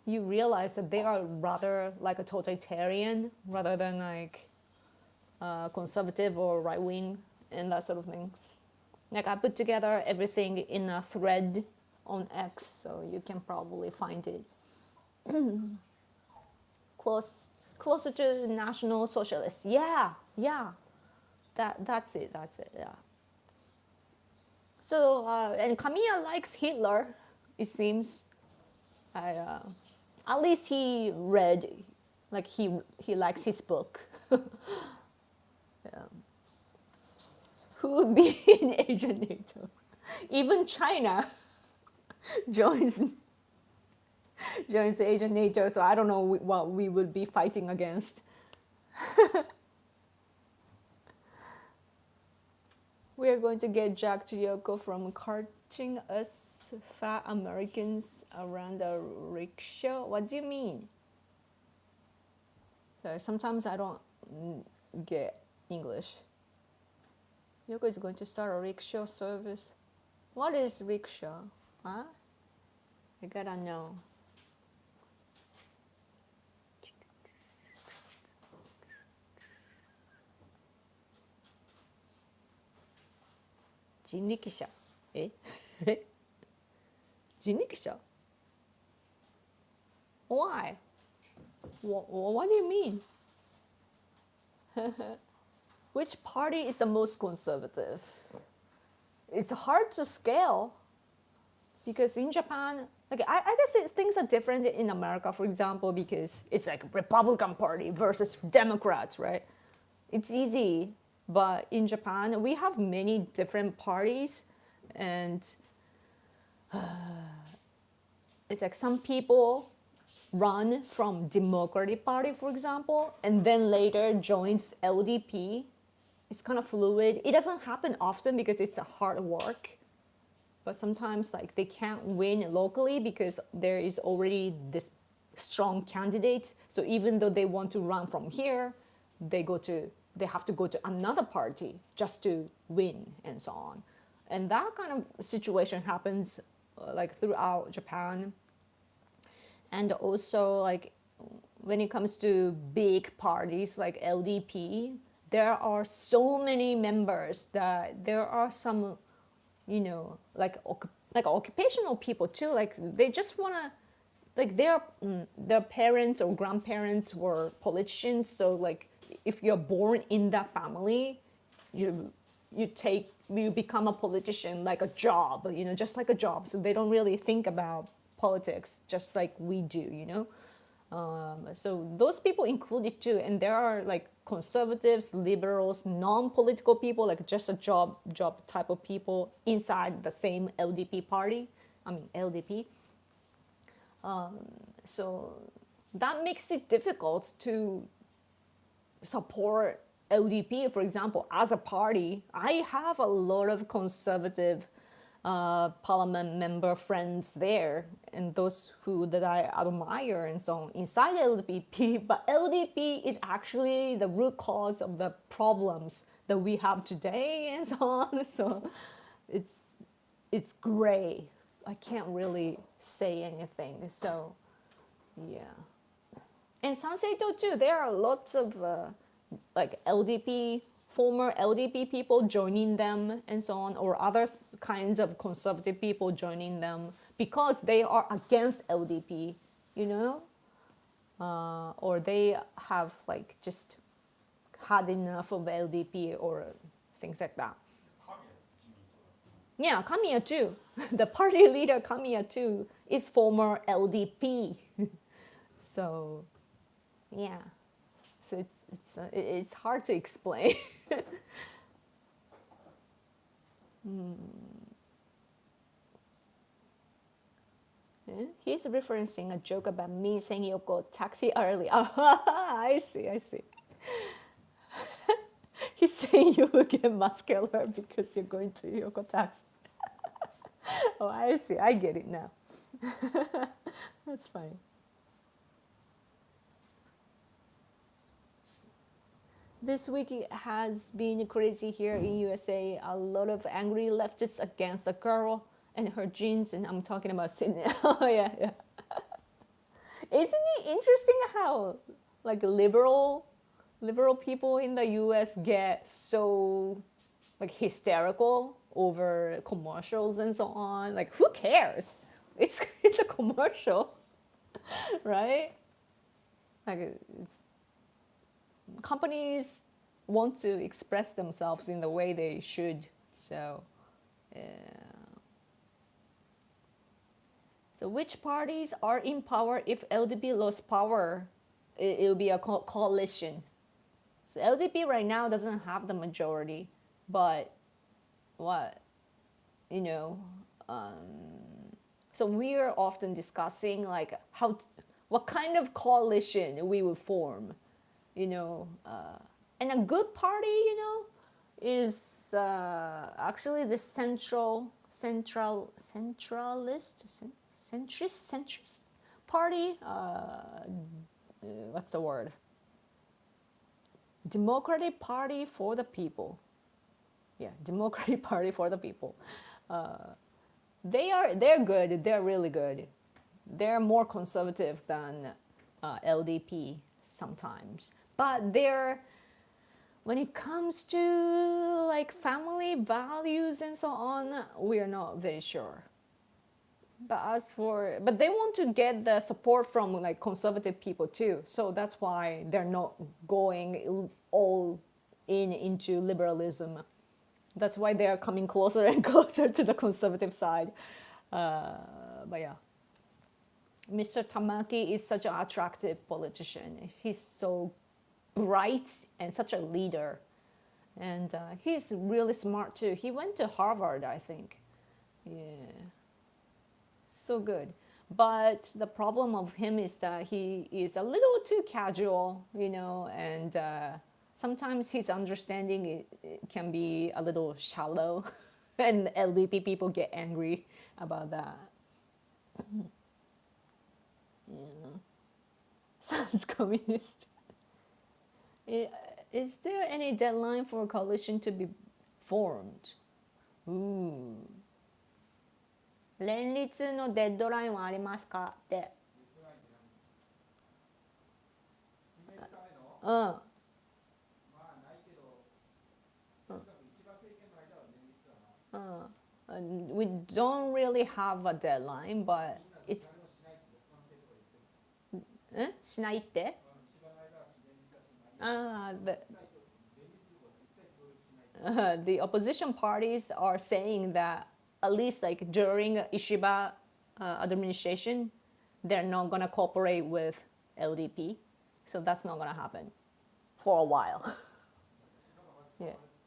you realize that they are rather like a totalitarian rather than like conservative or right wing and that sort of things. Like I put together everything in a thread on X, so you can probably find it. Closer to National Socialists. Yeah. That's it. Yeah. So and Kamiya likes Hitler, it seems. At least he read, like he likes his book. Who would be in Asian NATO? Even China joins Asian NATO, so I don't know what we would be fighting against. We are going to get Jack Chiyoko from carting us fat Americans around a rickshaw. What do you mean? So sometimes I don't get English. Yoko is going to start a rickshaw service. What is rickshaw? Huh? I gotta know. Jinriksha. Eh? Jinriksha? Why? What do you mean? Which party is the most conservative? It's hard to scale because in Japan, like I guess things are different in America, for example, because it's like Republican Party versus Democrats, right? It's easy, but in Japan, we have many different parties, and it's like some people run from Democratic Party, for example, and then later joins LDP. it's kind of fluid. It doesn't happen often because it's a hard work, but sometimes like they can't win locally because there is already this strong candidate. So even though they want to run from here, they have to go to another party just to win and so on. And that kind of situation happens like throughout Japan. And also like when it comes to big parties like LDP, there are so many members that there are some, you know, like occupational people too. Like they just want to, like their parents or grandparents were politicians. So like if you're born in that family, you become a politician like a job, you know, just like a job. So they don't really think about politics just like we do, you know. So those people included too, and there are like conservatives, liberals, non-political people, like just a job type of people inside the same LDP party. I mean LDP. So that makes it difficult to support LDP, for example, as a party. I have a lot of conservative parliament member friends there, and those who that I admire and so on inside LDP. But LDP is actually the root cause of the problems that we have today and so on. So it's gray. I can't really say anything. So yeah. And Sansto too, there are lots of like LDP, former LDP people joining them and so on, or other kinds of conservative people joining them because they are against LDP, you know, or they have like just had enough of LDP or things like that. Yeah, Kamiya too. The party leader Kamiya too is former LDP. So, yeah. So it's hard to explain. He's referencing a joke about me saying Yoko taxi early. I see. He's saying you will get muscular because you're going to Yoko taxi. Oh, I see. I get it now. That's fine. This week has been crazy here in USA. A lot of angry leftists against a girl and her jeans, and I'm talking about Sydney. Oh yeah. Isn't it interesting how like liberal people in the US get so like hysterical over commercials and so on? Like who cares? It's a commercial, right? Like it's companies want to express themselves in the way they should. So, so which parties are in power if LDP lost power? It will be a coalition. So LDP right now doesn't have the majority, but what, you know, so we are often discussing like what kind of coalition we would form. You know, and a good party, you know, is actually the centrist party. What's the word? Democratic Party for the People. Yeah, Democratic Party for the People. They're good. They're really good. They're more conservative than LDP sometimes. But when it comes to like family values and so on, we are not very sure. But they want to get the support from like conservative people too. So that's why they're not going all into liberalism. That's why they are coming closer and closer to the conservative side. But yeah. Mr. Tamaki is such an attractive politician. He's so bright and such a leader. And he's really smart too. He went to Harvard, I think. Yeah. So good. But the problem of him is that he is a little too casual, you know, and sometimes his understanding it can be a little shallow, and LDP people get angry about that. Yeah. Sounds communist. Is there any deadline for a coalition to be formed? 連立のデッドラインはありますかって。うん。We don't really have a deadline, but it's しないって。The opposition parties are saying that at least like during Ishiba administration, they're not gonna cooperate with LDP, so that's not gonna happen for a while.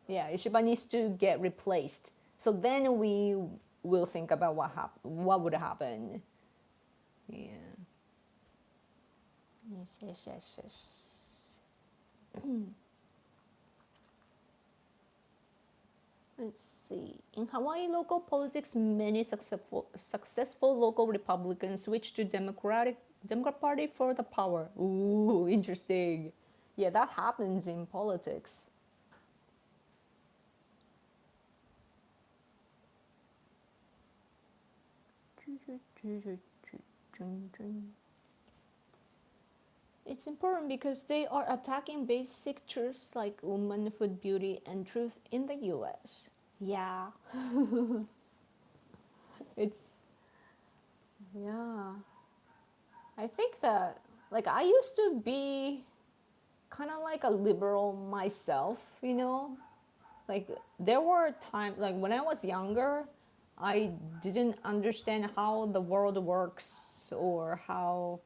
Yeah, Ishiba needs to get replaced. So then we will think about what would happen. Yeah. Yes. Let's see. In Hawaii local politics, many successful local Republicans switched to Democrat Party for the power. Ooh, interesting. Yeah, that happens in politics. It's important because they are attacking basic truths like womanhood, beauty, and truth in the US. Yeah. Yeah. I think that, like, I used to be kind of like a liberal myself, you know? Like, there were times, like, when I was younger, I didn't understand how the world works or how,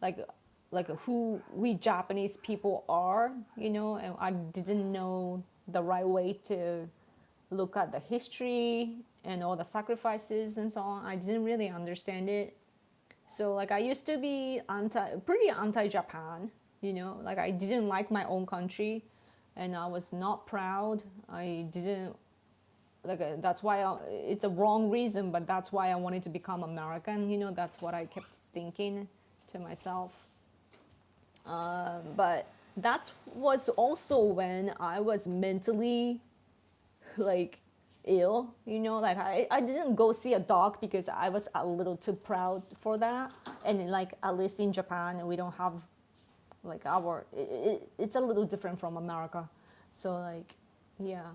like who we Japanese people are, you know, and I didn't know the right way to look at the history and all the sacrifices and so on. I didn't really understand it. So like I used to be pretty anti-Japan, you know, like I didn't like my own country and I was not proud. I didn't like that's why it's a wrong reason, but that's why I wanted to become American, you know, that's what I kept thinking to myself. But that was also when I was mentally like ill, you know, like I didn't go see a doc because I was a little too proud for that. And like at least in Japan we don't have like it's a little different from America. So like yeah,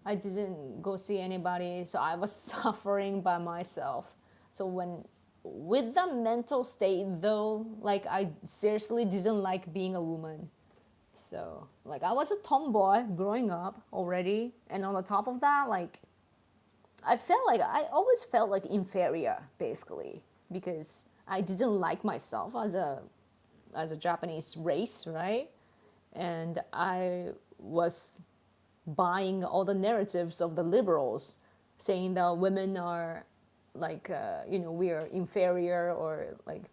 I didn't go see anybody, so I was suffering by myself. So when with the mental state though, like I seriously didn't like being a woman. So like I was a tomboy growing up already, and on the top of that, like I always felt like inferior basically because I didn't like myself as a Japanese race, right? And I was buying all the narratives of the liberals saying that women are like you know, we are inferior, or like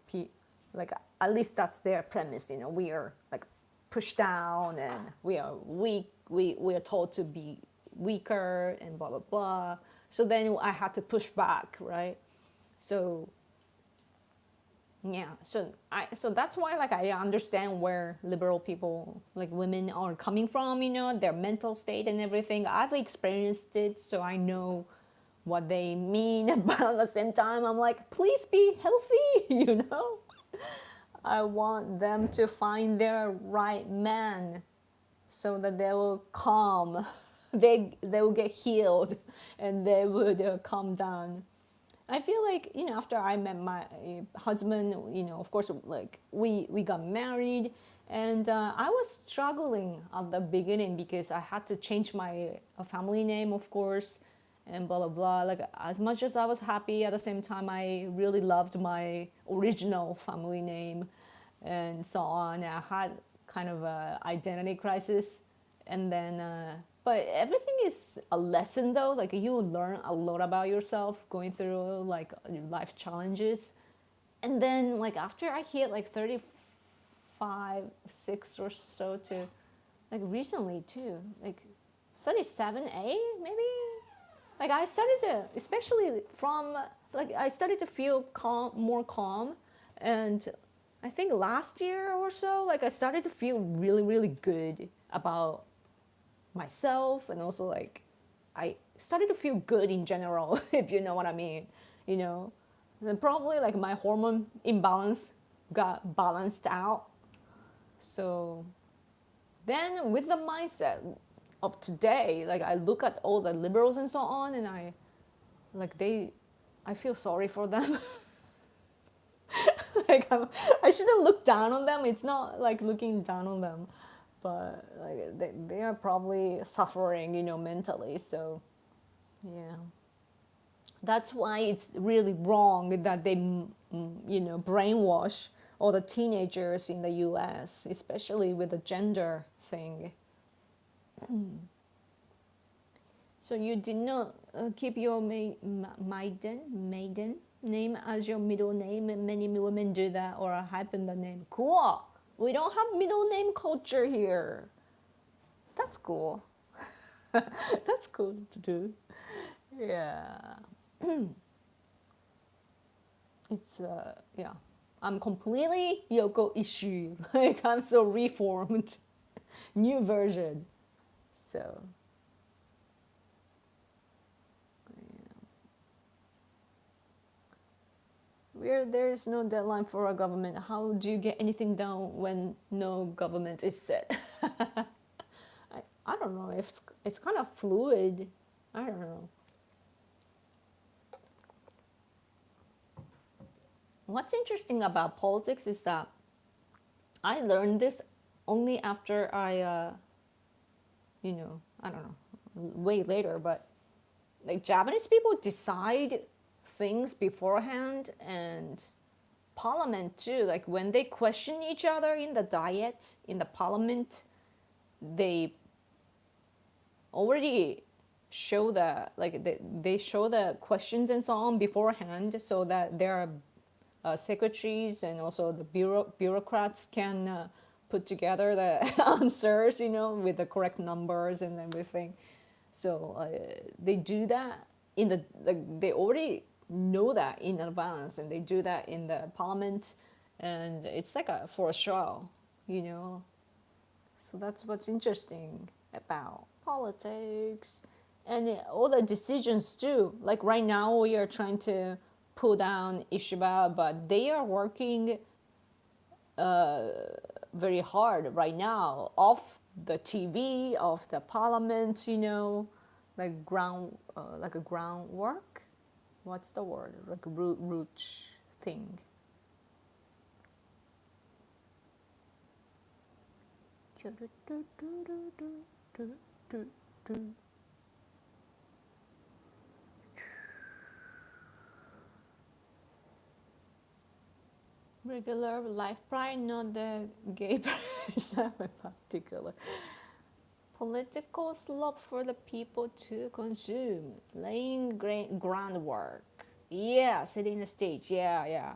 at least that's their premise, you know, we are like pushed down and we are weak, we are told to be weaker and blah blah blah. So then I had to push back, right? So yeah, so that's why like I understand where liberal people like women are coming from, you know, their mental state and everything. I've experienced it, so I know what they mean, but at the same time I'm like, please be healthy, you know. I want them to find their right man so that they will calm, they will get healed and they would calm down. I feel like, you know, after I met my husband, you know, of course, like we got married, and I was struggling at the beginning because I had to change my family name, of course, and blah blah blah. Like as much as I was happy, at the same time I really loved my original family name, and so on. I had kind of a identity crisis, and then but everything is a lesson though. Like you learn a lot about yourself going through like life challenges, and then like after I hit like 35, 6 or so to like recently too, like 37A maybe. Like I started to, especially from like I started to feel calm, more calm, and I think last year or so, like I started to feel really, really good about myself, and also like I started to feel good in general, if you know what I mean, you know. And probably like my hormone imbalance got balanced out. So then with the mindset of today, like I look at all the liberals and so on, and I feel sorry for them. Like I shouldn't look down on them. It's not like looking down on them, but like they are probably suffering, mentally. So yeah, that's why it's really wrong that they, brainwash all the teenagers in the U.S., especially with the gender thing. So you did not keep your maiden name as your middle name, and many women do that, or hyphen the name. Cool. We don't have middle name culture here. That's cool. That's cool to do. Yeah. It's yeah. I'm completely Yoko Ishii. Like I'm so reformed, new version. So where there's no deadline for a government, how do you get anything done when no government is set? I don't know. It's kind of fluid. I don't know. What's interesting about politics is that I learned this only after I don't know, way later, but like Japanese people decide things beforehand, and parliament too. Like when they question each other in the diet, in the parliament, they already show they show the questions and so on beforehand, so that there are secretaries and also the bureaucrats can put together the answers, with the correct numbers and everything. So they do that in the they already know that in advance, and they do that in the parliament, and it's like for a show, So that's what's interesting about politics, and all the decisions too. Like right now, we are trying to pull down Ishiba, but they are working very hard right now off the TV, off the parliament, like a groundwork. What's the word? Like a root thing. Regular life pride, not the gay pride. Is that in particular? Political slope for the people to consume, laying groundwork. Yeah, setting the stage. Yeah.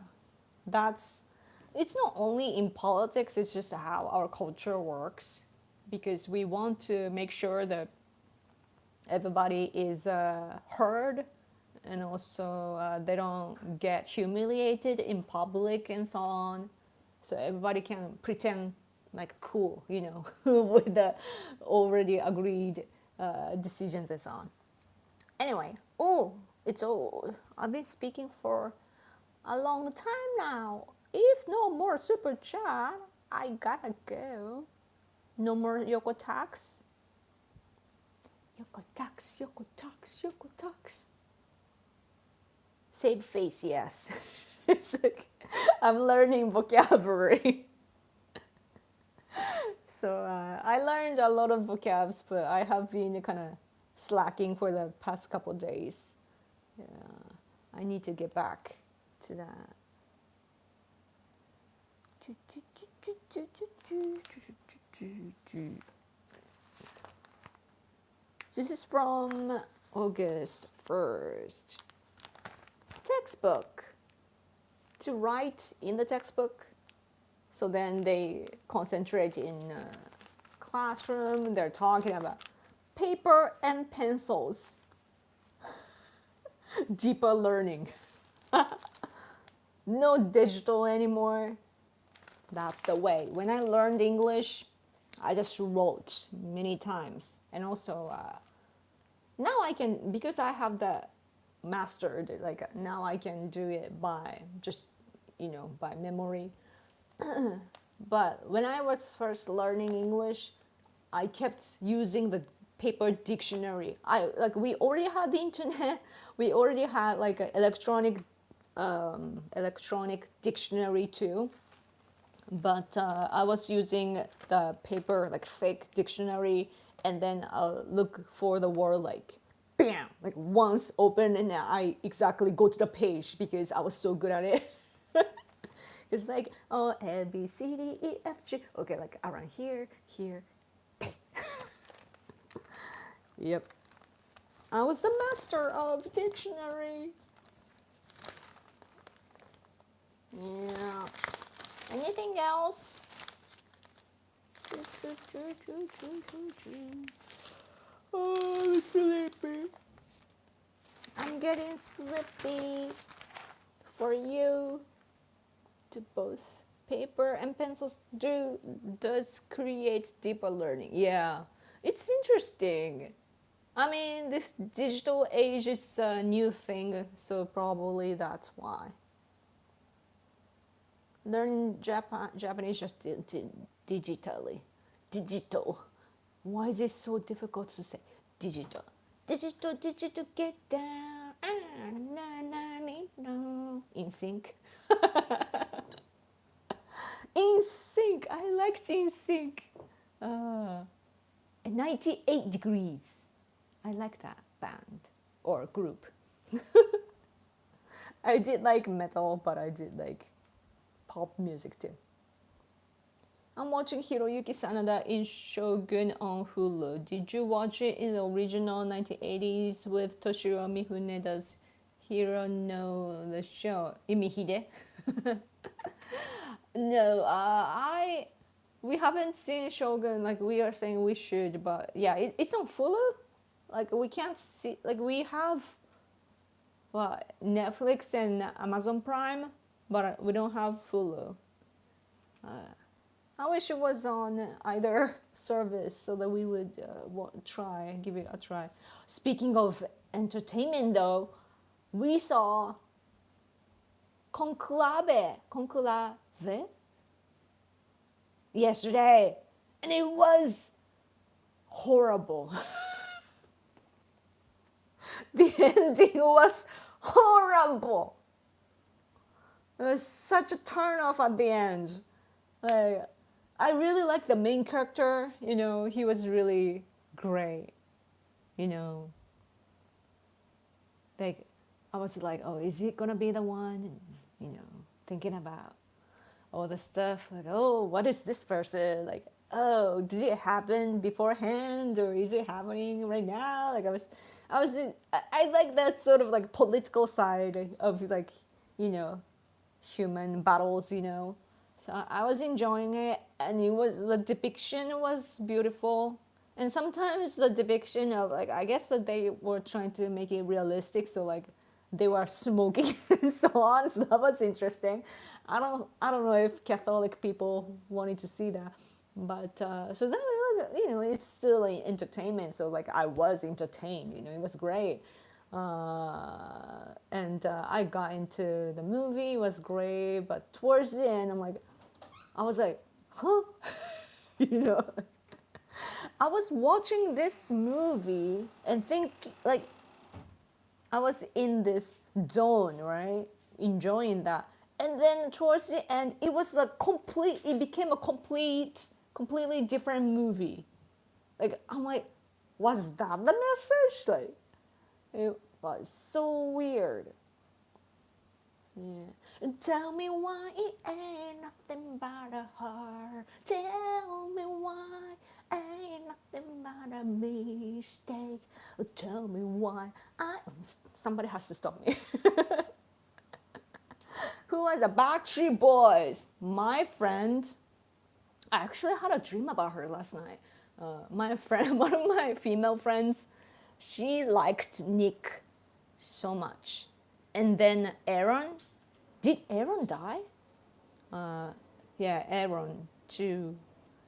It's not only in politics, it's just how our culture works, because we want to make sure that everybody is heard, and also they don't get humiliated in public and so on. So everybody can pretend like cool, with the already agreed decisions and so on. Anyway, I've been speaking for a long time now. If no more super chat, I gotta go. No more Yoko Talks. Yoko Talks. Save face, yes. It's like I'm learning vocabulary. So I learned a lot of vocabs, but I have been kind of slacking for the past couple days. Yeah, I need to get back to that. This is from August 1st. Textbook. To write in the textbook, so then they concentrate in classroom. They're talking about paper and pencils. Deeper learning. No digital anymore. That's the way. When I learned English, I just wrote many times. And also, now I can, because I have the mastered, like now I can do it by just, by memory. But when I was first learning English, I kept using the paper dictionary. We already had the internet. We already had like an electronic dictionary too. But I was using the paper, like fake dictionary, and then I'll look for the word like bam, like once open, and I exactly go to the page because I was so good at it. It's like, oh, A, B, C, D, E, F, G. Okay, like around here, here. Yep. I was a master of dictionary. Yeah. Anything else? Oh, sleepy. I'm getting sleepy. For you, to both paper and pencils does create deeper learning. Yeah, it's interesting. I mean, this digital age is a new thing, so probably that's why. Learn Japanese just digitally. Digital. Why is it so difficult to say digital? Digital, digital, get down. In sync. In sync. I liked In Sync. 98 Degrees. I like that band or group. I did like metal, but I did like pop music too. I'm watching Hiroyuki Sanada in Shogun on Hulu. Did you watch it in the original 1980s with Toshiro Mifune does Hiro no the show? You mean Hide? No, we haven't seen Shogun. Like we are saying we should, but yeah, it's on Hulu. Like we can't see. Like we have what Netflix and Amazon Prime, but we don't have Hulu. I wish it was on either service so that we would give it a try. Speaking of entertainment, though, we saw Conclave yesterday, and it was horrible. The ending was horrible. It was such a turn off at the end. Like, I really like the main character. He was really great. Like I was like, oh, is it gonna be the one? And, thinking about all the stuff. Like, oh, what is this person? Like, oh, did it happen beforehand or is it happening right now? Like I like that sort of like political side of like, human battles, So I was enjoying it, and the depiction was beautiful. And sometimes the depiction of like, I guess that they were trying to make it realistic, so like they were smoking and so on. So that was interesting. I don't know if Catholic people wanted to see that, but so that it's still like entertainment. So like I was entertained. It was great. And I got into the movie. It was great, but towards the end, I was like, huh? I was watching this movie and think like I was in this zone, right? Enjoying that. And then towards the end, it was it became a completely different movie. Like, I'm like, was that the message? Like, it was so weird. Yeah. Tell me why it ain't nothing but a heart. Tell me why ain't nothing but a mistake. Tell me why somebody has to stop me. Who was the Backstreet Boys? My friend. I actually had a dream about her last night. my friend, one of my female friends, she liked Nick so much. And then Aaron, did Aaron die? Yeah, Aaron too.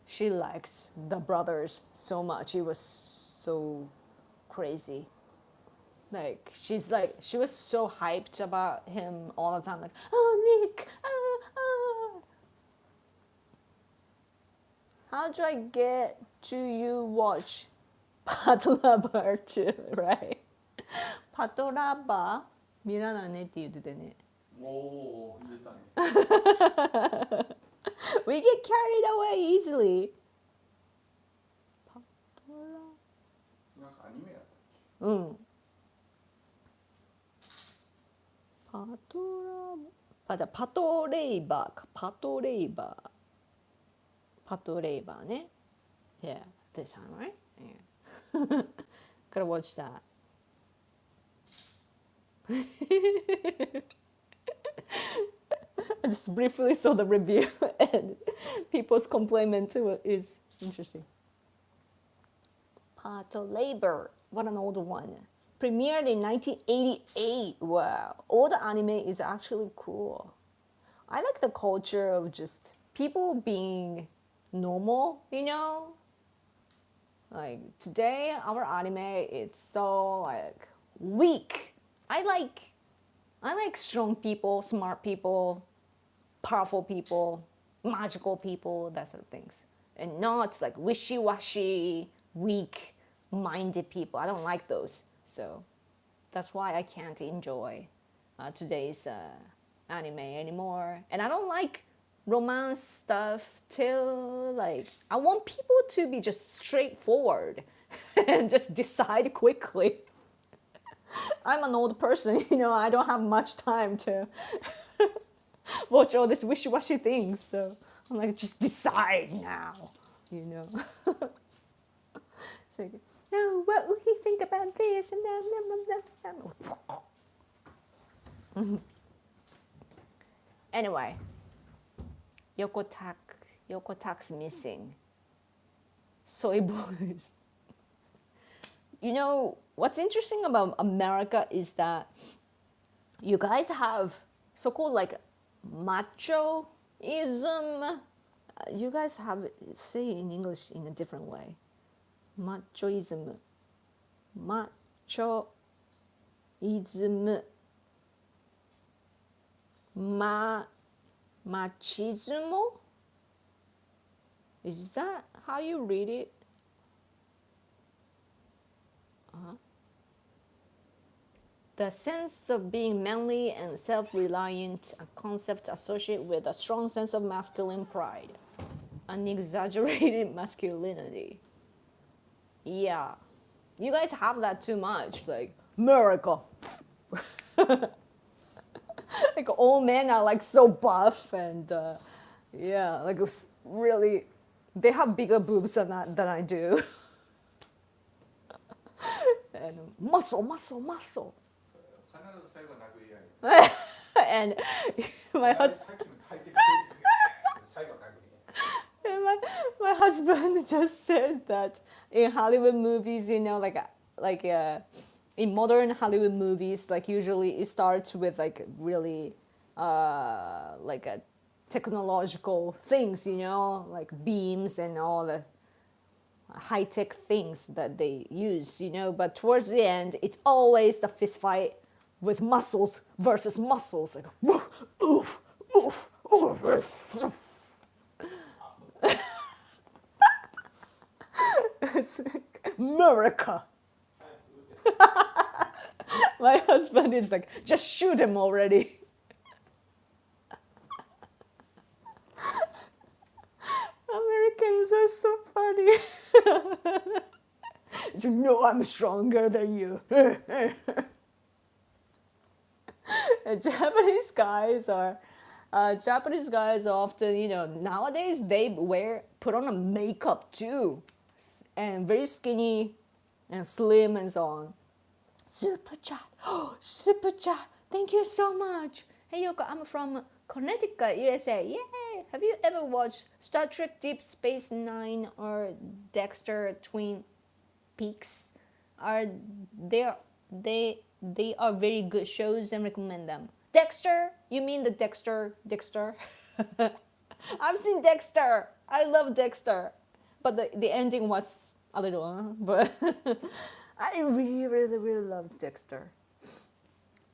She likes the brothers so much. It was so crazy. Like she was so hyped about him all the time. Like, oh Nick, how do I get to you watch Patlaba too, right? Patlaba 見らないねって言っててね。おお、言ったね。We get carried away easily. パトラ。なんかアニメやったっうん。パトラ。じゃあパトレイバーか。パトレイバー。パトレイバーね。Yeah, this one, right? Yeah. Gotta watch that. I just briefly saw the review and people's complaint is interesting. Part of Labor, what an old one. Premiered in 1988. Wow, old anime is actually cool. I like the culture of just people being normal, you know? Like today, our anime is so like weak. I like strong people, smart people, powerful people, magical people, that sort of things. And not like wishy-washy, weak-minded people. I don't like those. So that's why I can't enjoy today's anime anymore. And I don't like romance stuff till like, I want people to be just straightforward and just decide quickly. I'm an old person, you know, I don't have much time to watch all these wishy-washy things. So I'm like, just decide now, you know. So, no, what will he think about this? And then, anyway, Yokotak's missing. Soy boys. You know, what's interesting about America is that you guys have so-called like machoism. You guys have say in English in a different way. Machoism. Machoism. Machismo? Is that how you read it? The sense of being manly and self-reliant, a concept associated with a strong sense of masculine pride, an exaggerated masculinity. Yeah, you guys have that too much, like America. Like all men are like so buff and yeah, like really, they have bigger boobs than I do. And muscle. 必ず最後殴り合い。And my husband, and my husband just said that in Hollywood movies, you know, like in modern Hollywood movies, like usually it starts with like really like a technological things, you know, like beams and all the high-tech things that they use, you know, but towards the end it's always the fist fight with muscles versus muscles, like oof, oof, oof, oof. It's like, America. My husband is like, just shoot him already. Americans are so funny. So, no, I'm stronger than you. And Japanese guys are often, you know, nowadays they put on a makeup too, and very skinny and slim and so on. Super chat, oh, super chat, thank you so much. Hey Yoko, I'm from Connecticut, USA. Yay! Have you ever watched Star Trek Deep Space Nine or Dexter Twin Peaks? Are they are very good shows and recommend them. Dexter? You mean the Dexter? I've seen Dexter. I love Dexter, but the ending was a little, but I really, really, really love Dexter.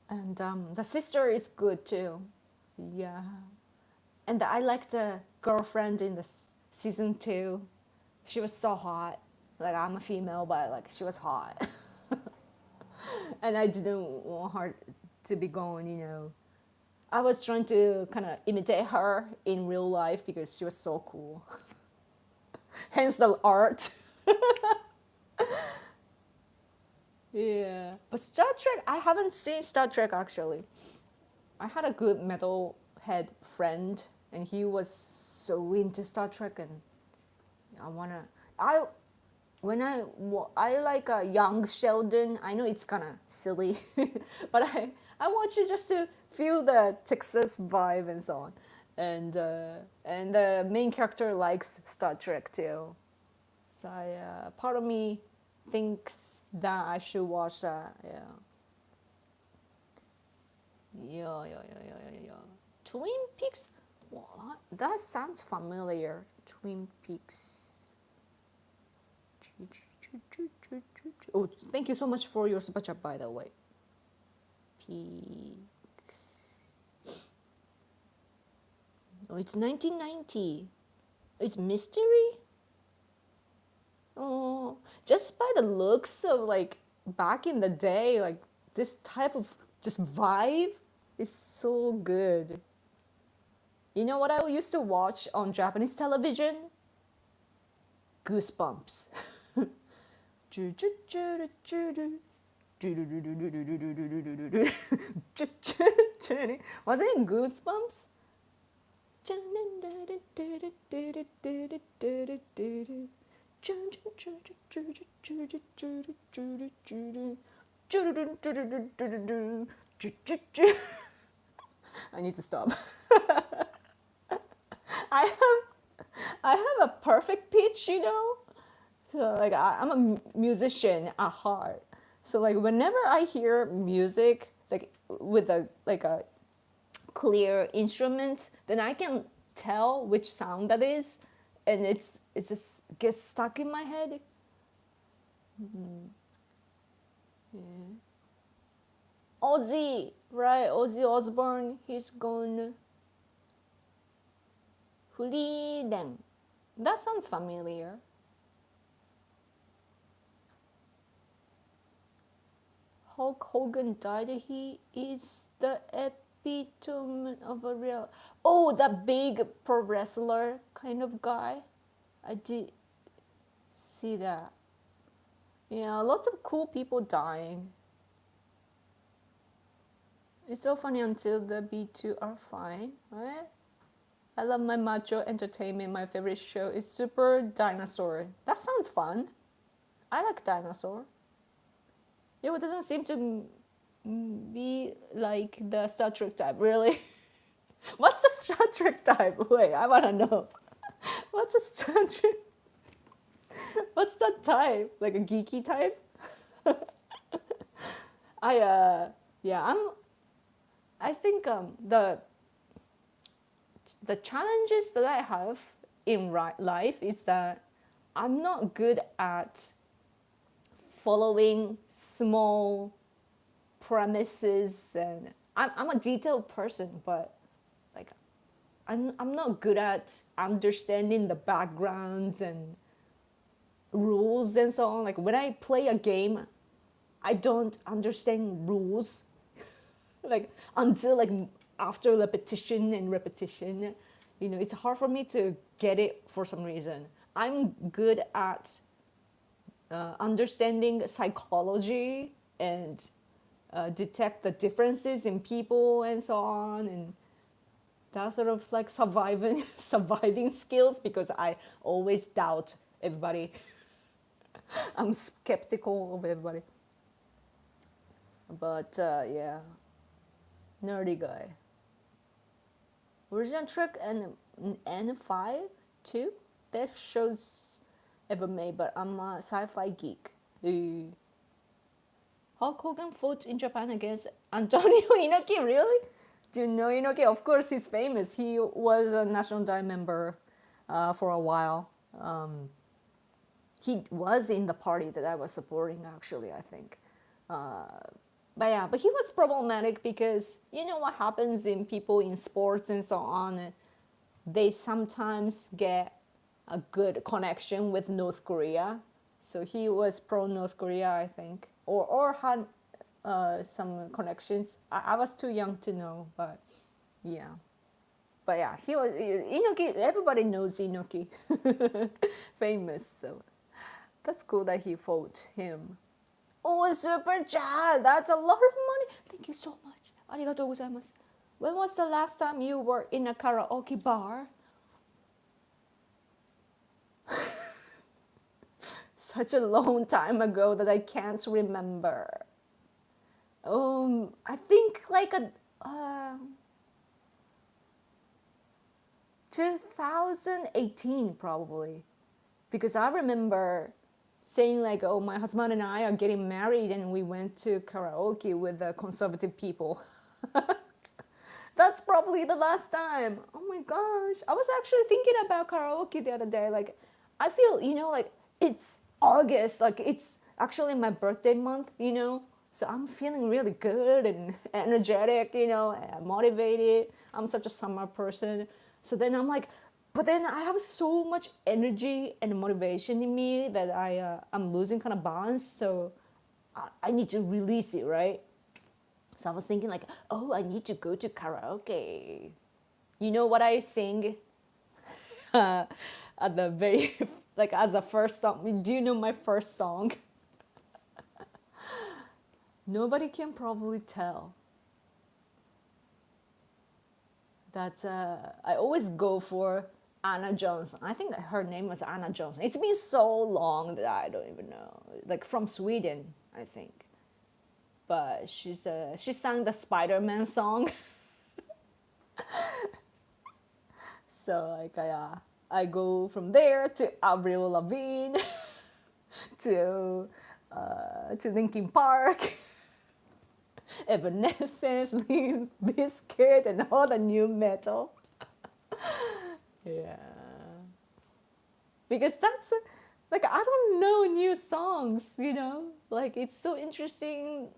And the sister is good too. Yeah. And I like the girlfriend in the season 2. She was so hot. Like, I'm a female, but like she was hot. And I didn't want her to be going, you know. I was trying to kind of imitate her in real life because she was so cool. Hence the art. Yeah. But Star Trek, I haven't seen Star Trek actually. I had a good metalhead friend, and he was so into Star Trek, and I I like a young Sheldon. I know it's kind of silly, but I watch it just to feel the Texas vibe and so on. And the main character likes Star Trek too, so part of me thinks that I should watch that. Yeah. Yeah. Twin Peaks. What? That sounds familiar. Twin Peaks. Oh, thank you so much for your super chat, by the way. Peaks. Oh, it's 1990. It's mystery. Oh, just by the looks of like back in the day, like this type of just vibe is so good. You know what I used to watch on Japanese television? Goosebumps. Was it Goosebumps? I need to stop. I have a perfect pitch, you know. So like I'm a musician at heart. So like whenever I hear music like with a clear instrument, then I can tell which sound that is, and it just gets stuck in my head. Mm-hmm. Yeah. Ozzy, right? Ozzy Osbourne. He's gone. Huliden. That sounds familiar. Hulk Hogan died. He is the epitome of a real. Oh, that big pro wrestler kind of guy. I did see that. Yeah, lots of cool people dying. It's so funny until the B2 are fine, right? I love my macho entertainment. My favorite show is Super Dinosaur. That sounds fun. I like dinosaur. Yeah, it doesn't seem to be like the Star Trek type, really. What's the Star Trek type? Wait, I wanna know. What's a Star Trek? What's that type? Like a geeky type? I think the challenges that I have in life is that I'm not good at following small premises, and I'm a detailed person, but like I'm not good at understanding the backgrounds and rules and so on. Like when I play a game, I don't understand rules like until like after repetition and repetition. You know, it's hard for me to get it for some reason. I'm good at understanding psychology and detect the differences in people and so on, and that sort of like surviving skills, because I always doubt everybody. I'm skeptical of everybody. But yeah, nerdy guy. Original track and N5 too. Best shows ever made, but I'm a sci-fi geek. Hulk Hogan fought in Japan against Antonio Inoki. Really? Do you know Inoki? Of course, he's famous. He was a National Diet member for a while. He was in the party that I was supporting, actually, I think. But he was problematic because you know what happens in people in sports and so on. They sometimes get a good connection with North Korea. So he was pro North Korea, I think, or had some connections. I was too young to know, but yeah. But yeah, he was Inoki. Everybody knows Inoki, famous. So that's cool that he fought him. Oh, super chat! That's a lot of money. Thank you so much. ありがとうございます. When was the last time you were in a karaoke bar? Such a long time ago that I can't remember. I think like a 2018 probably, because I remember saying like, oh, my husband and I are getting married and we went to karaoke with the conservative people. That's probably the last time. Oh my gosh. I was actually thinking about karaoke the other day. Like, I feel, like it's August, like it's actually my birthday month, So I'm feeling really good and energetic, and motivated. I'm such a summer person. So then I'm like, but then I have so much energy and motivation in me that I'm losing kind of balance. So I need to release it, right? So I was thinking like, oh, I need to go to karaoke. You know what I sing at the very, like as a first song? Do you know my first song? Nobody can probably tell that I always go for Anna Johnson. I think that her name was Anna Johnson. It's been so long that I don't even know. Like from Sweden, I think. But she sang the Spider-Man song. So like I go from there to Avril Lavigne to Linkin Park, Evanescence, Limp Bizkit, and all the new metal. Yeah, because that's like I don't know new songs, Like it's so interesting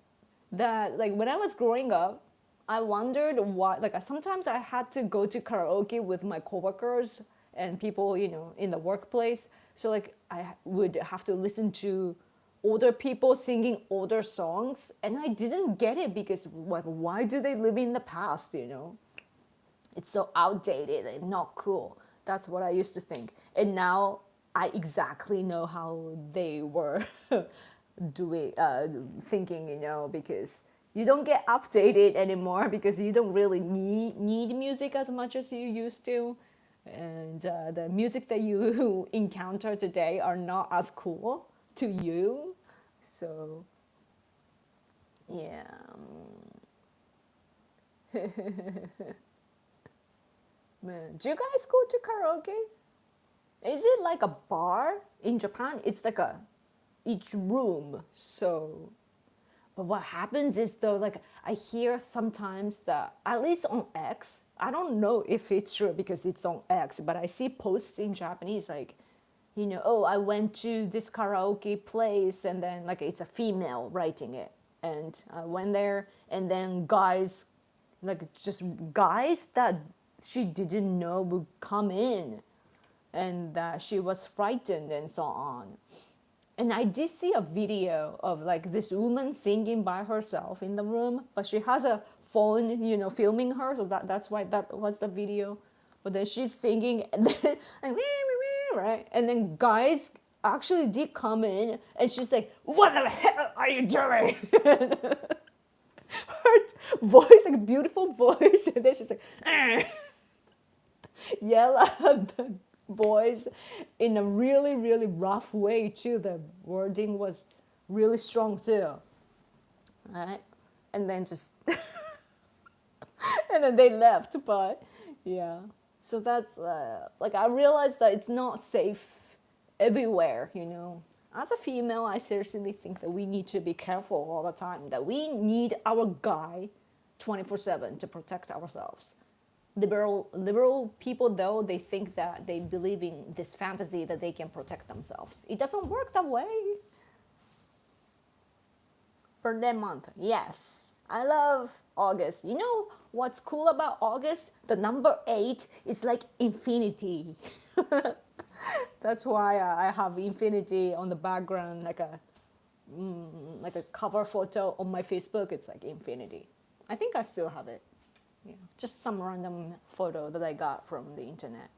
that like when I was growing up, I wondered why. Like sometimes I had to go to karaoke with my coworkers and people, in the workplace. So like I would have to listen to older people singing older songs, and I didn't get it because like why do they live in the past? It's so outdated and not cool. That's what I used to think. And now I exactly know how they were doing, thinking, because you don't get updated anymore because you don't really need music as much as you used to. And the music that you encounter today are not as cool to you. So, yeah. Man, do you guys go to karaoke? Is it like a bar in Japan? It's like each room. So, but what happens is though, like I hear sometimes that at least on X, I don't know if it's true because it's on X, but I see posts in Japanese like, oh, I went to this karaoke place, and then like it's a female writing it, and I went there, and then guys, like just guys that she didn't know would come in, and that she was frightened and so on. And I did see a video of like this woman singing by herself in the room, but she has a phone, filming her, so that's why that was the video. But then she's singing, and then like, right, and then guys actually did come in, and she's like, "What the hell are you doing?" Her voice, like a beautiful voice, and then she's like, yell at the boys in a really, really rough way too. The wording was really strong too. Right? And then just and then they left. But Yeah. So that's like I realized that it's not safe everywhere, As a female, I seriously think that we need to be careful all the time, that we need our guy 24/7 to protect ourselves. Liberal people, though, they think that they believe in this fantasy that they can protect themselves. It doesn't work that way. Birthday month, yes. I love August. You know what's cool about August? The number 8 is like infinity. That's why I have infinity on the background, like a cover photo on my Facebook. It's like infinity. I think I still have it. Yeah, just some random photo that I got from the internet.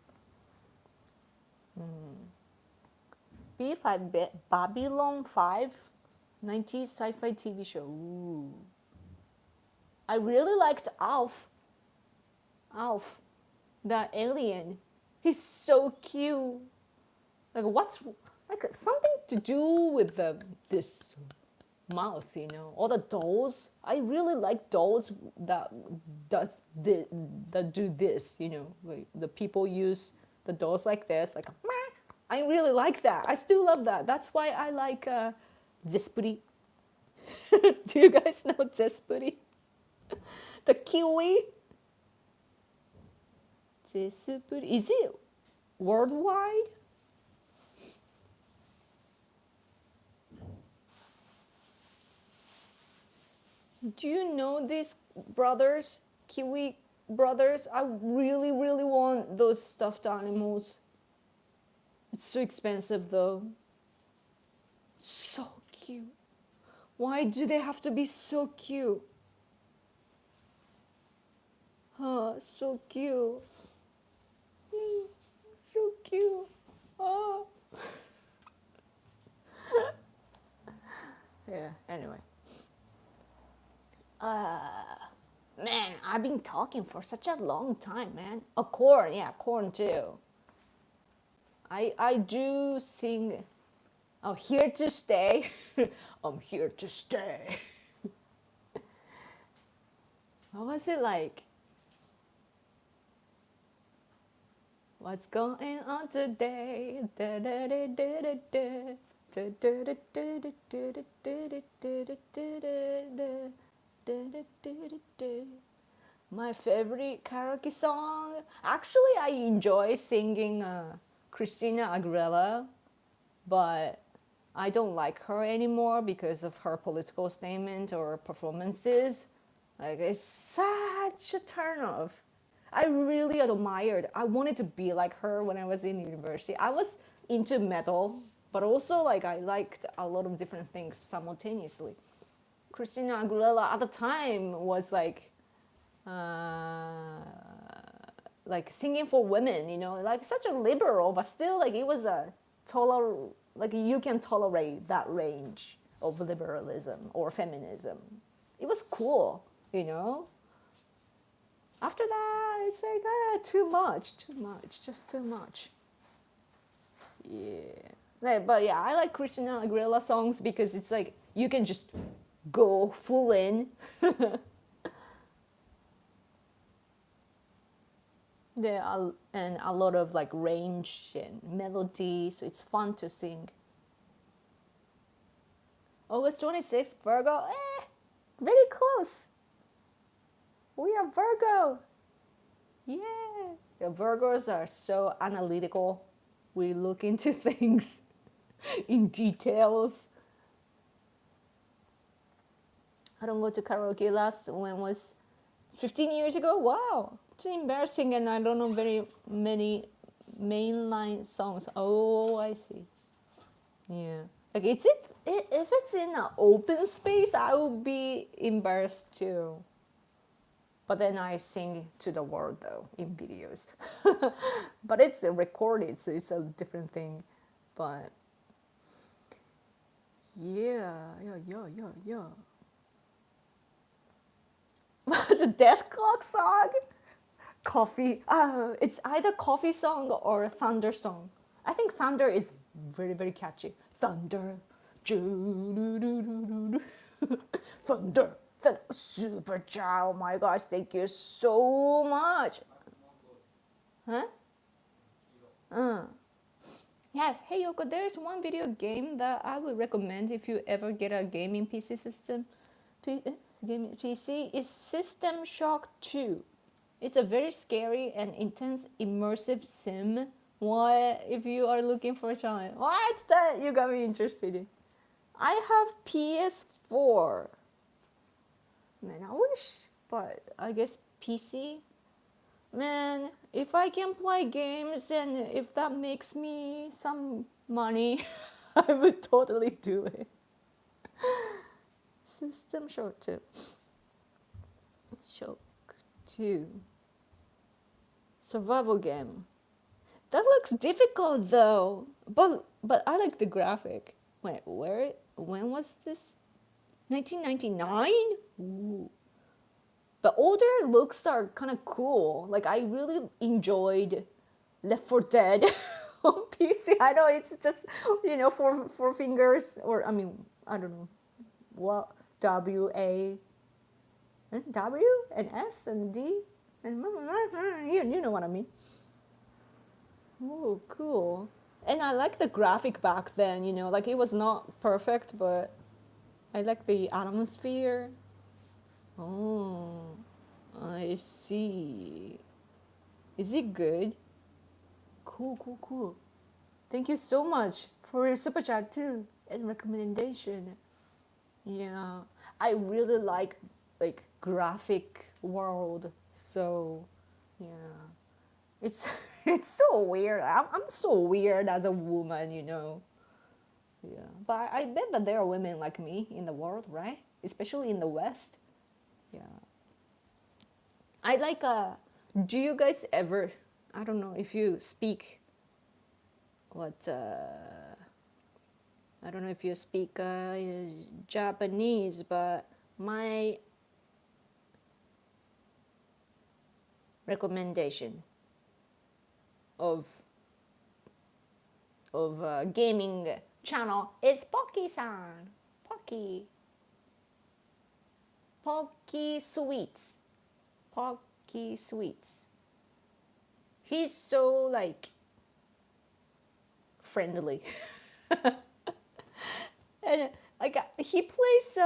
B5 Babylon 5, 90s sci-fi TV show. Ooh. I really liked Alf. Alf, that alien. He's so cute. Like what's like something to do with this mouth, all the dolls. I really like dolls that do this, like the people use the dolls like this, like I really like that. I still love that. That's why I like Zespuri. Do you guys know Zespuri? The kiwi. Zespuri. Is it worldwide? Do you know these brothers, Kiwi brothers? I really, really want those stuffed animals. It's so expensive though. So cute. Why do they have to be so cute? So cute. So cute. Oh. Yeah, anyway. Man, I've been talking for such a long time, man. Oh, corn, yeah, corn too. I do sing. Oh, here to stay. I'm here to stay. What was it like? What's going on today? My favorite karaoke song. Actually, I enjoy singing Christina Aguilera, but I don't like her anymore because of her political statement or performances. Like it's such a turnoff. I really admired. I wanted to be like her when I was in university. I was into metal, but also like I liked a lot of different things simultaneously. Christina Aguilera at the time was like singing for women, like such a liberal, but still like it was like you can tolerate that range of liberalism or feminism. It was cool, After that, it's like too much, just too much. Yeah, but yeah, I like Christina Aguilera songs because it's like you can just go full in. There are and a lot of like range and melody, so it's fun to sing. August 26th, Virgo, very close. We are Virgo. Yeah. The Virgos are so analytical. We look into things in details. I don't go to karaoke last when was 15 years ago. Wow. It's embarrassing and I don't know very many mainline songs. Oh, I see. Yeah. Like if it's in an open space, I will be embarrassed too. But then I sing to the world though in videos. But it's recorded, so it's a different thing. But yeah. What's a Death Clock song? Coffee. It's either coffee song or a thunder song. I think thunder is very, very catchy. Thunder. Thunder. Super Chow. Oh my gosh, thank you so much. Huh? Yes, hey Yoko, there's one video game that I would recommend if you ever get a gaming PC system. Gaming PC is System Shock 2. It's a very scary and intense immersive sim. What if you are looking for a challenge? What's that you got me interested in? I have PS4. Man, I wish, but I guess PC. Man, if I can play games and if that makes me some money, I would totally do it. System Shock 2. Shock 2. Survival game. That looks difficult though. But I like the graphic. Wait, when was this? 1999? Ooh. The older looks are kind of cool. Like I really enjoyed Left 4 Dead on PC. I know it's just four fingers, or I mean I don't know what W and S and D and you know what I mean. Oh, cool. And I like the graphic back then. Like it was not perfect, but I like the atmosphere. Oh, I see. Is it good? Cool. Thank you so much for your super chat too and recommendation. Yeah, I really like graphic world. So, yeah, it's it's so weird. I'm so weird as a woman. Yeah, but I bet that there are women like me in the world, right? Especially in the West. Yeah. I like do you guys ever, I don't know if you speak what I don't know if you speak Japanese, but my recommendation of gaming channel is Pocky-san. Pocky Sweets. Pocky Sweets. He's so like friendly. And like he plays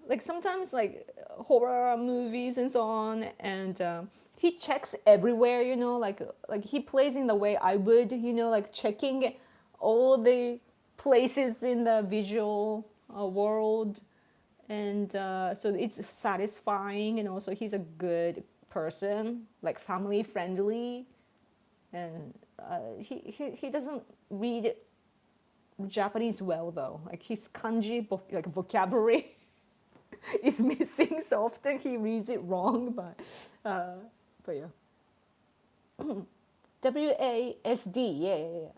like sometimes like horror movies and so on, and he checks everywhere, like he plays in the way I would, like checking all the places in the visual world, and so it's satisfying, and also he's a good person, like family friendly, and he doesn't read Japanese well though. Like his kanji like vocabulary is missing, so often he reads it wrong. But yeah. WASD, yeah.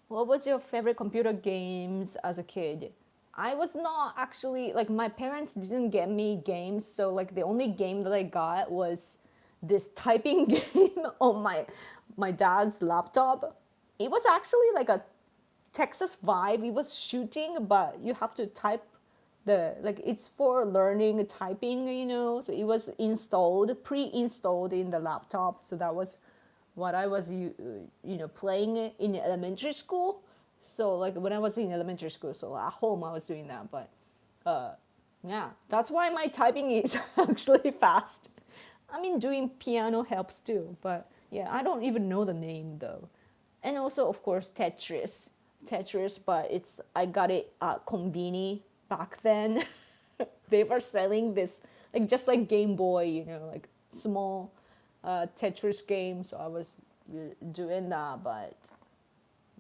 What was your favorite computer games as a kid? I was not actually like my parents didn't get me games, so like the only game that I got was this typing game on my dad's laptop. It was actually like a Texas vibe. It was shooting, but you have to type it's for learning typing, So it was pre-installed in the laptop. So that was what I was, playing in elementary school. So like when I was in elementary school, so at home I was doing that. But yeah, that's why my typing is actually fast. I mean, doing piano helps too, but yeah, I don't even know the name though. And also, of course, Tetris, but I got it at Konbini back then. They were selling this like just like Game Boy, like small Tetris game. So I was doing that, but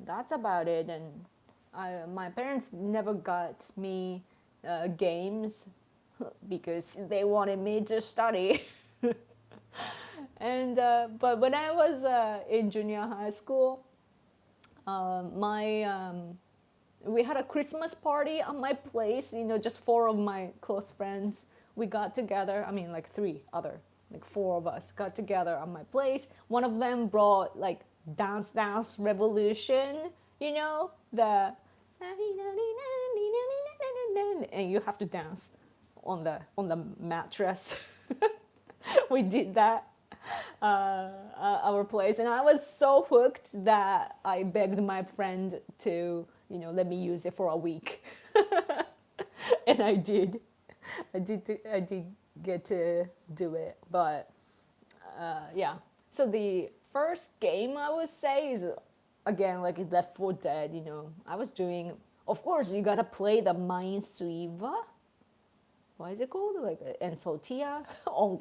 that's about it. And my parents never got me games because they wanted me to study. And but when I was in junior high school, we had a Christmas party at my place. Just four of my close friends. We got together. I mean, like four of us got together at my place. One of them brought like Dance Revolution. The and you have to dance on the mattress. We did that. our place, and I was so hooked that I begged my friend to, let me use it for a week, and I did. I did get to do it, but yeah. So the first game I would say is again like Left 4 Dead. I was doing. Of course, you gotta play the Minesweeper. What is it called? Like Ensotia on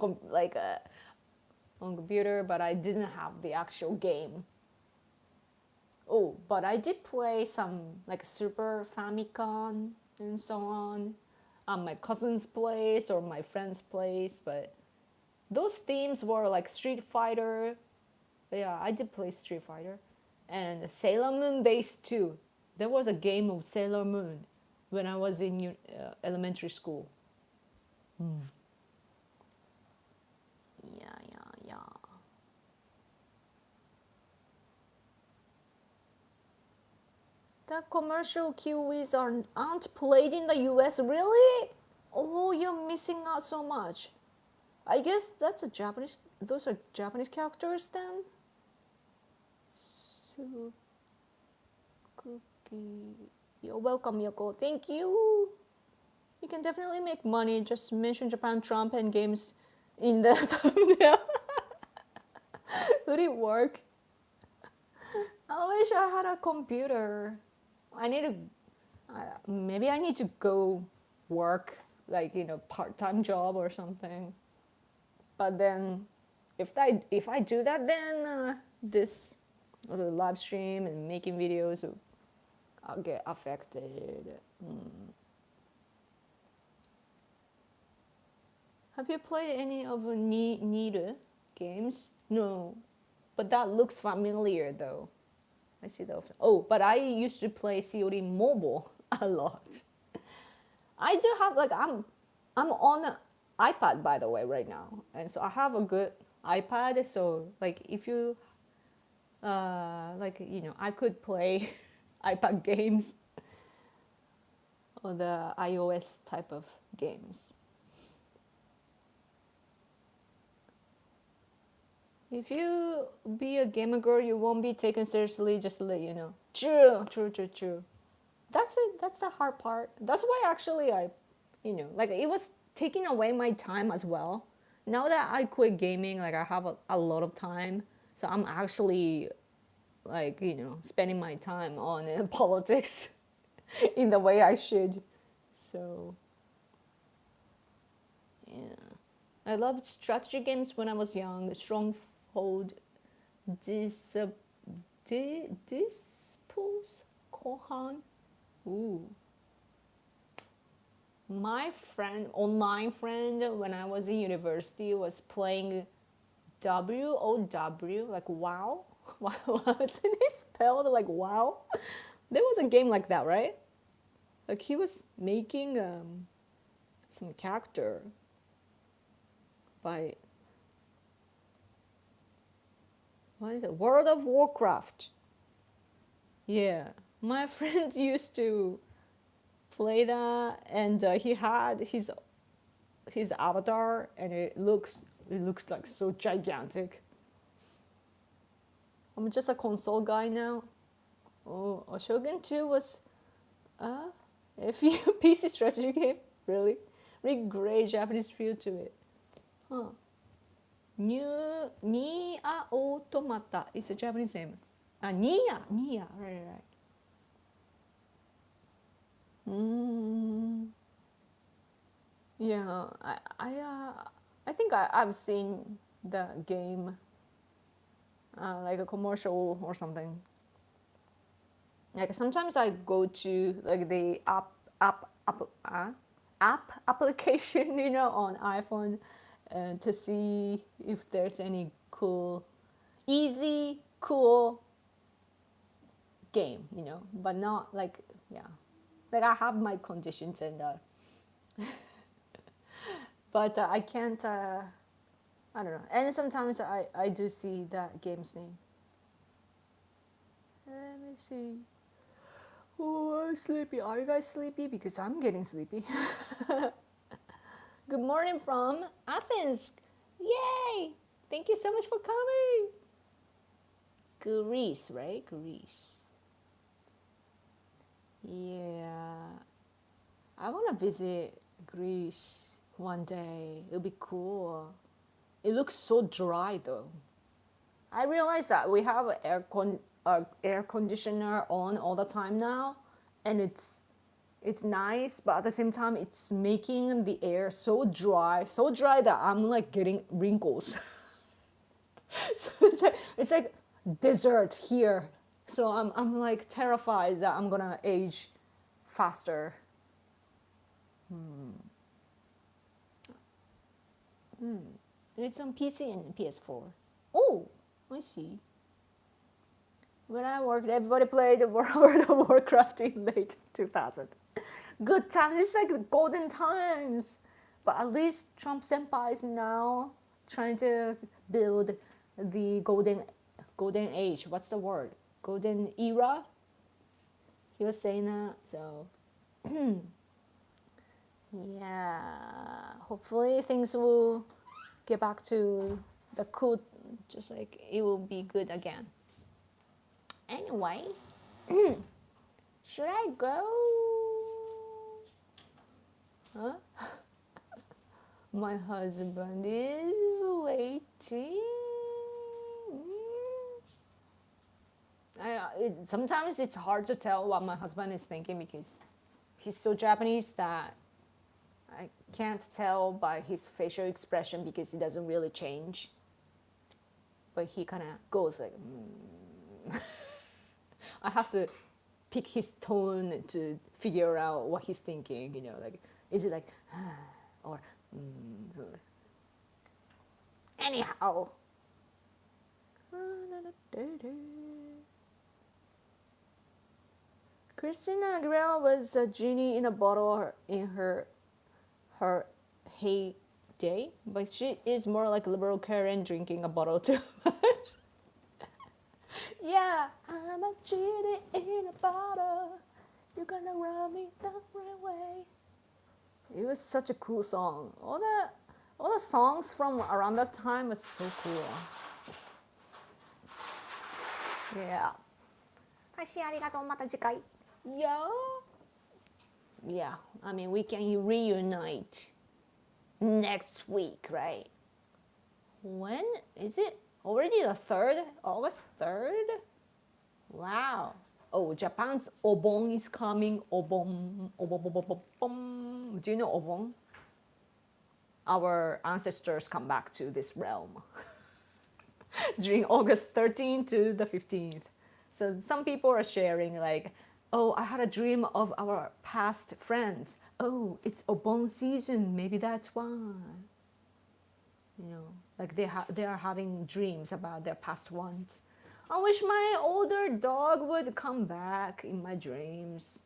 computer, but I didn't have the actual game. Oh, but I did play some like Super Famicom and so on my cousin's place or my friend's place, but those themes were like Street Fighter. Yeah, I did play Street Fighter and Sailor Moon based too. There was a game of Sailor Moon when I was in elementary school. Yeah, yeah, yeah. The commercial Kiwis aren't played in the US, really? Oh, you're missing out so much. I guess that's a Japanese. Those are Japanese characters then. Soup cookie. You're welcome, Yoko. Thank you. You can definitely make money. Just mention Japan, Trump, and games in the thumbnail. Would it work? I wish I had a computer. I need to. Maybe I need to go work like part-time job or something. But then, if I do that, then this the live stream and making videos, I'll get affected. Have you played any of the Nier games? No, but that looks familiar though. I see that often. Oh, but I used to play COD mobile a lot. I do have I'm on an iPad by the way right now, and so I have a good iPad. So like if you I could play iPad games or the iOS type of games. If you be a gamer girl, you won't be taken seriously. Just to let you know. True. That's it. That's the hard part. That's why actually it was taking away my time as well. Now that I quit gaming, like I have a lot of time, so I'm actually spending my time on politics in the way I should. So yeah, I loved strategy games when I was young. Stronghold, Dispos, Kohan. Ooh. My online friend, when I was in university, was playing WOW, like WoW. Wasn't it spelled like WoW? There was a game like that, right? Like he was making some character by what is it? World of Warcraft. Yeah, my friend used to play that, and he had his avatar, and it looks like so gigantic. I'm just a console guy now. Oh, Shogun 2 was a few PC strategy game, really great Japanese feel to it. Huh. Nier Automata is a Japanese name. Nier, right. Yeah, I think I've seen the game, like a commercial or something. Like sometimes I go to like the app application, on iPhone, to see if there's any easy, cool game, but not like like I have my conditions and but I can't. I don't know. And sometimes I do see that game's name. Let me see. Oh, I'm sleepy. Are you guys sleepy? Because I'm getting sleepy. Good morning from Athens. Yay! Thank you so much for coming. Greece, right? Greece. Yeah. I want to visit Greece one day. It'll be cool. It looks so dry though. I realize that we have air conditioner on all the time now, and it's nice, but at the same time, it's making the air so dry that I'm like getting wrinkles. So it's like desert here. So I'm like terrified that I'm gonna age faster. It's on PC and PS4. Oh, I see. When I worked, everybody played World of Warcraft in late 2000. Good times. It's like the golden times. But at least Trump senpai is now trying to build the golden age. What's the word? Golden era. He was saying that. So yeah, hopefully things will get back to the cool. Just like it will be good again. Anyway, should I go? Huh? My husband is waiting. Sometimes it's hard to tell what my husband is thinking because he's so Japanese that I can't tell by his facial expression because he doesn't really change. But he kind of goes like, I have to pick his tone to figure out what he's thinking, like, is it like, or, anyhow. Christina Aguilera was a genie in a bottle in her heyday, but she is more like liberal Karen drinking a bottle too much. Yeah, I'm a genie in a bottle. You're gonna rub me the right way. It was such a cool song. All the songs from around that time was so cool. Yeah. 配信ありがとう。また次回。 Yeah, I mean, we can reunite next week, right? When is it? Already the 3rd? August 3rd? Wow. Oh, Japan's Obon is coming. Obon. Obon. Do you know Obon? Our ancestors come back to this realm during August 13th to the 15th. So some people are sharing like, oh, I had a dream of our past friends. Oh, it's Obon season. Maybe that's why. Like they are having dreams about their past ones. I wish my older dog would come back in my dreams.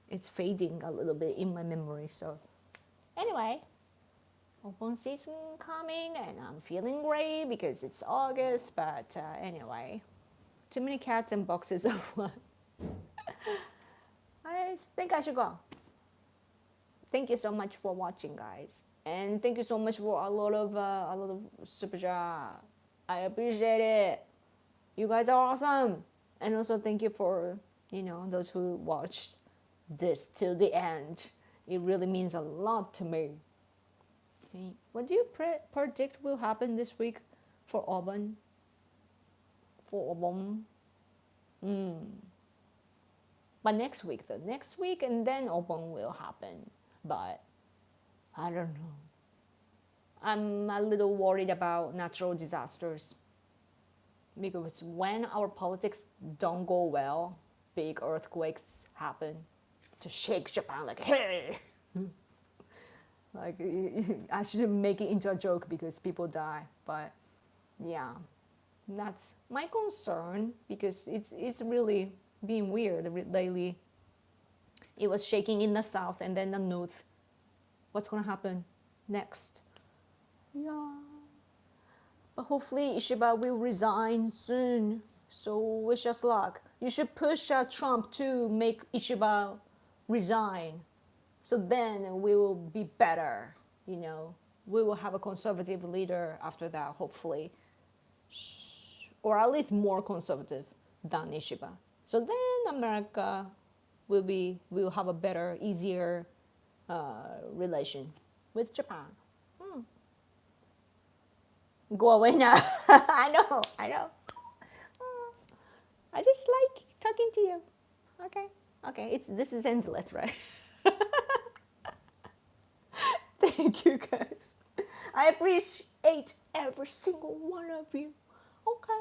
It's fading a little bit in my memory. So anyway, Obon season coming and I'm feeling great because it's August. But anyway, too many cats and boxes of one. I think I should go. Thank you so much for watching, guys, and thank you so much for a lot of super chat. I appreciate it. You guys are awesome, and also thank you for those who watched this till the end. It really means a lot to me. Okay. What do you predict will happen this week for Auburn? For Auburn? But next week, and then Auburn will happen. But I don't know. I'm a little worried about natural disasters. Because when our politics don't go well, big earthquakes happen to shake Japan like, hey! Like, I shouldn't make it into a joke because people die. But yeah, that's my concern because it's really being weird lately. It was shaking in the south and then the north. What's gonna happen next? Yeah. But hopefully Ishiba will resign soon. So wish us luck. You should push Trump to make Ishiba resign. So then we will be better, we will have a conservative leader after that, hopefully, or at least more conservative than Ishiba. So then America will have a better, easier relation with Japan. Go away now. I know. I just like talking to you. Okay. This is endless, right? Thank you, guys. I appreciate every single one of you. Okay.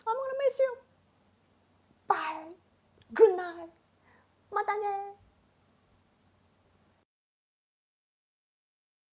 I'm gonna miss you. Bye. Good night. またね。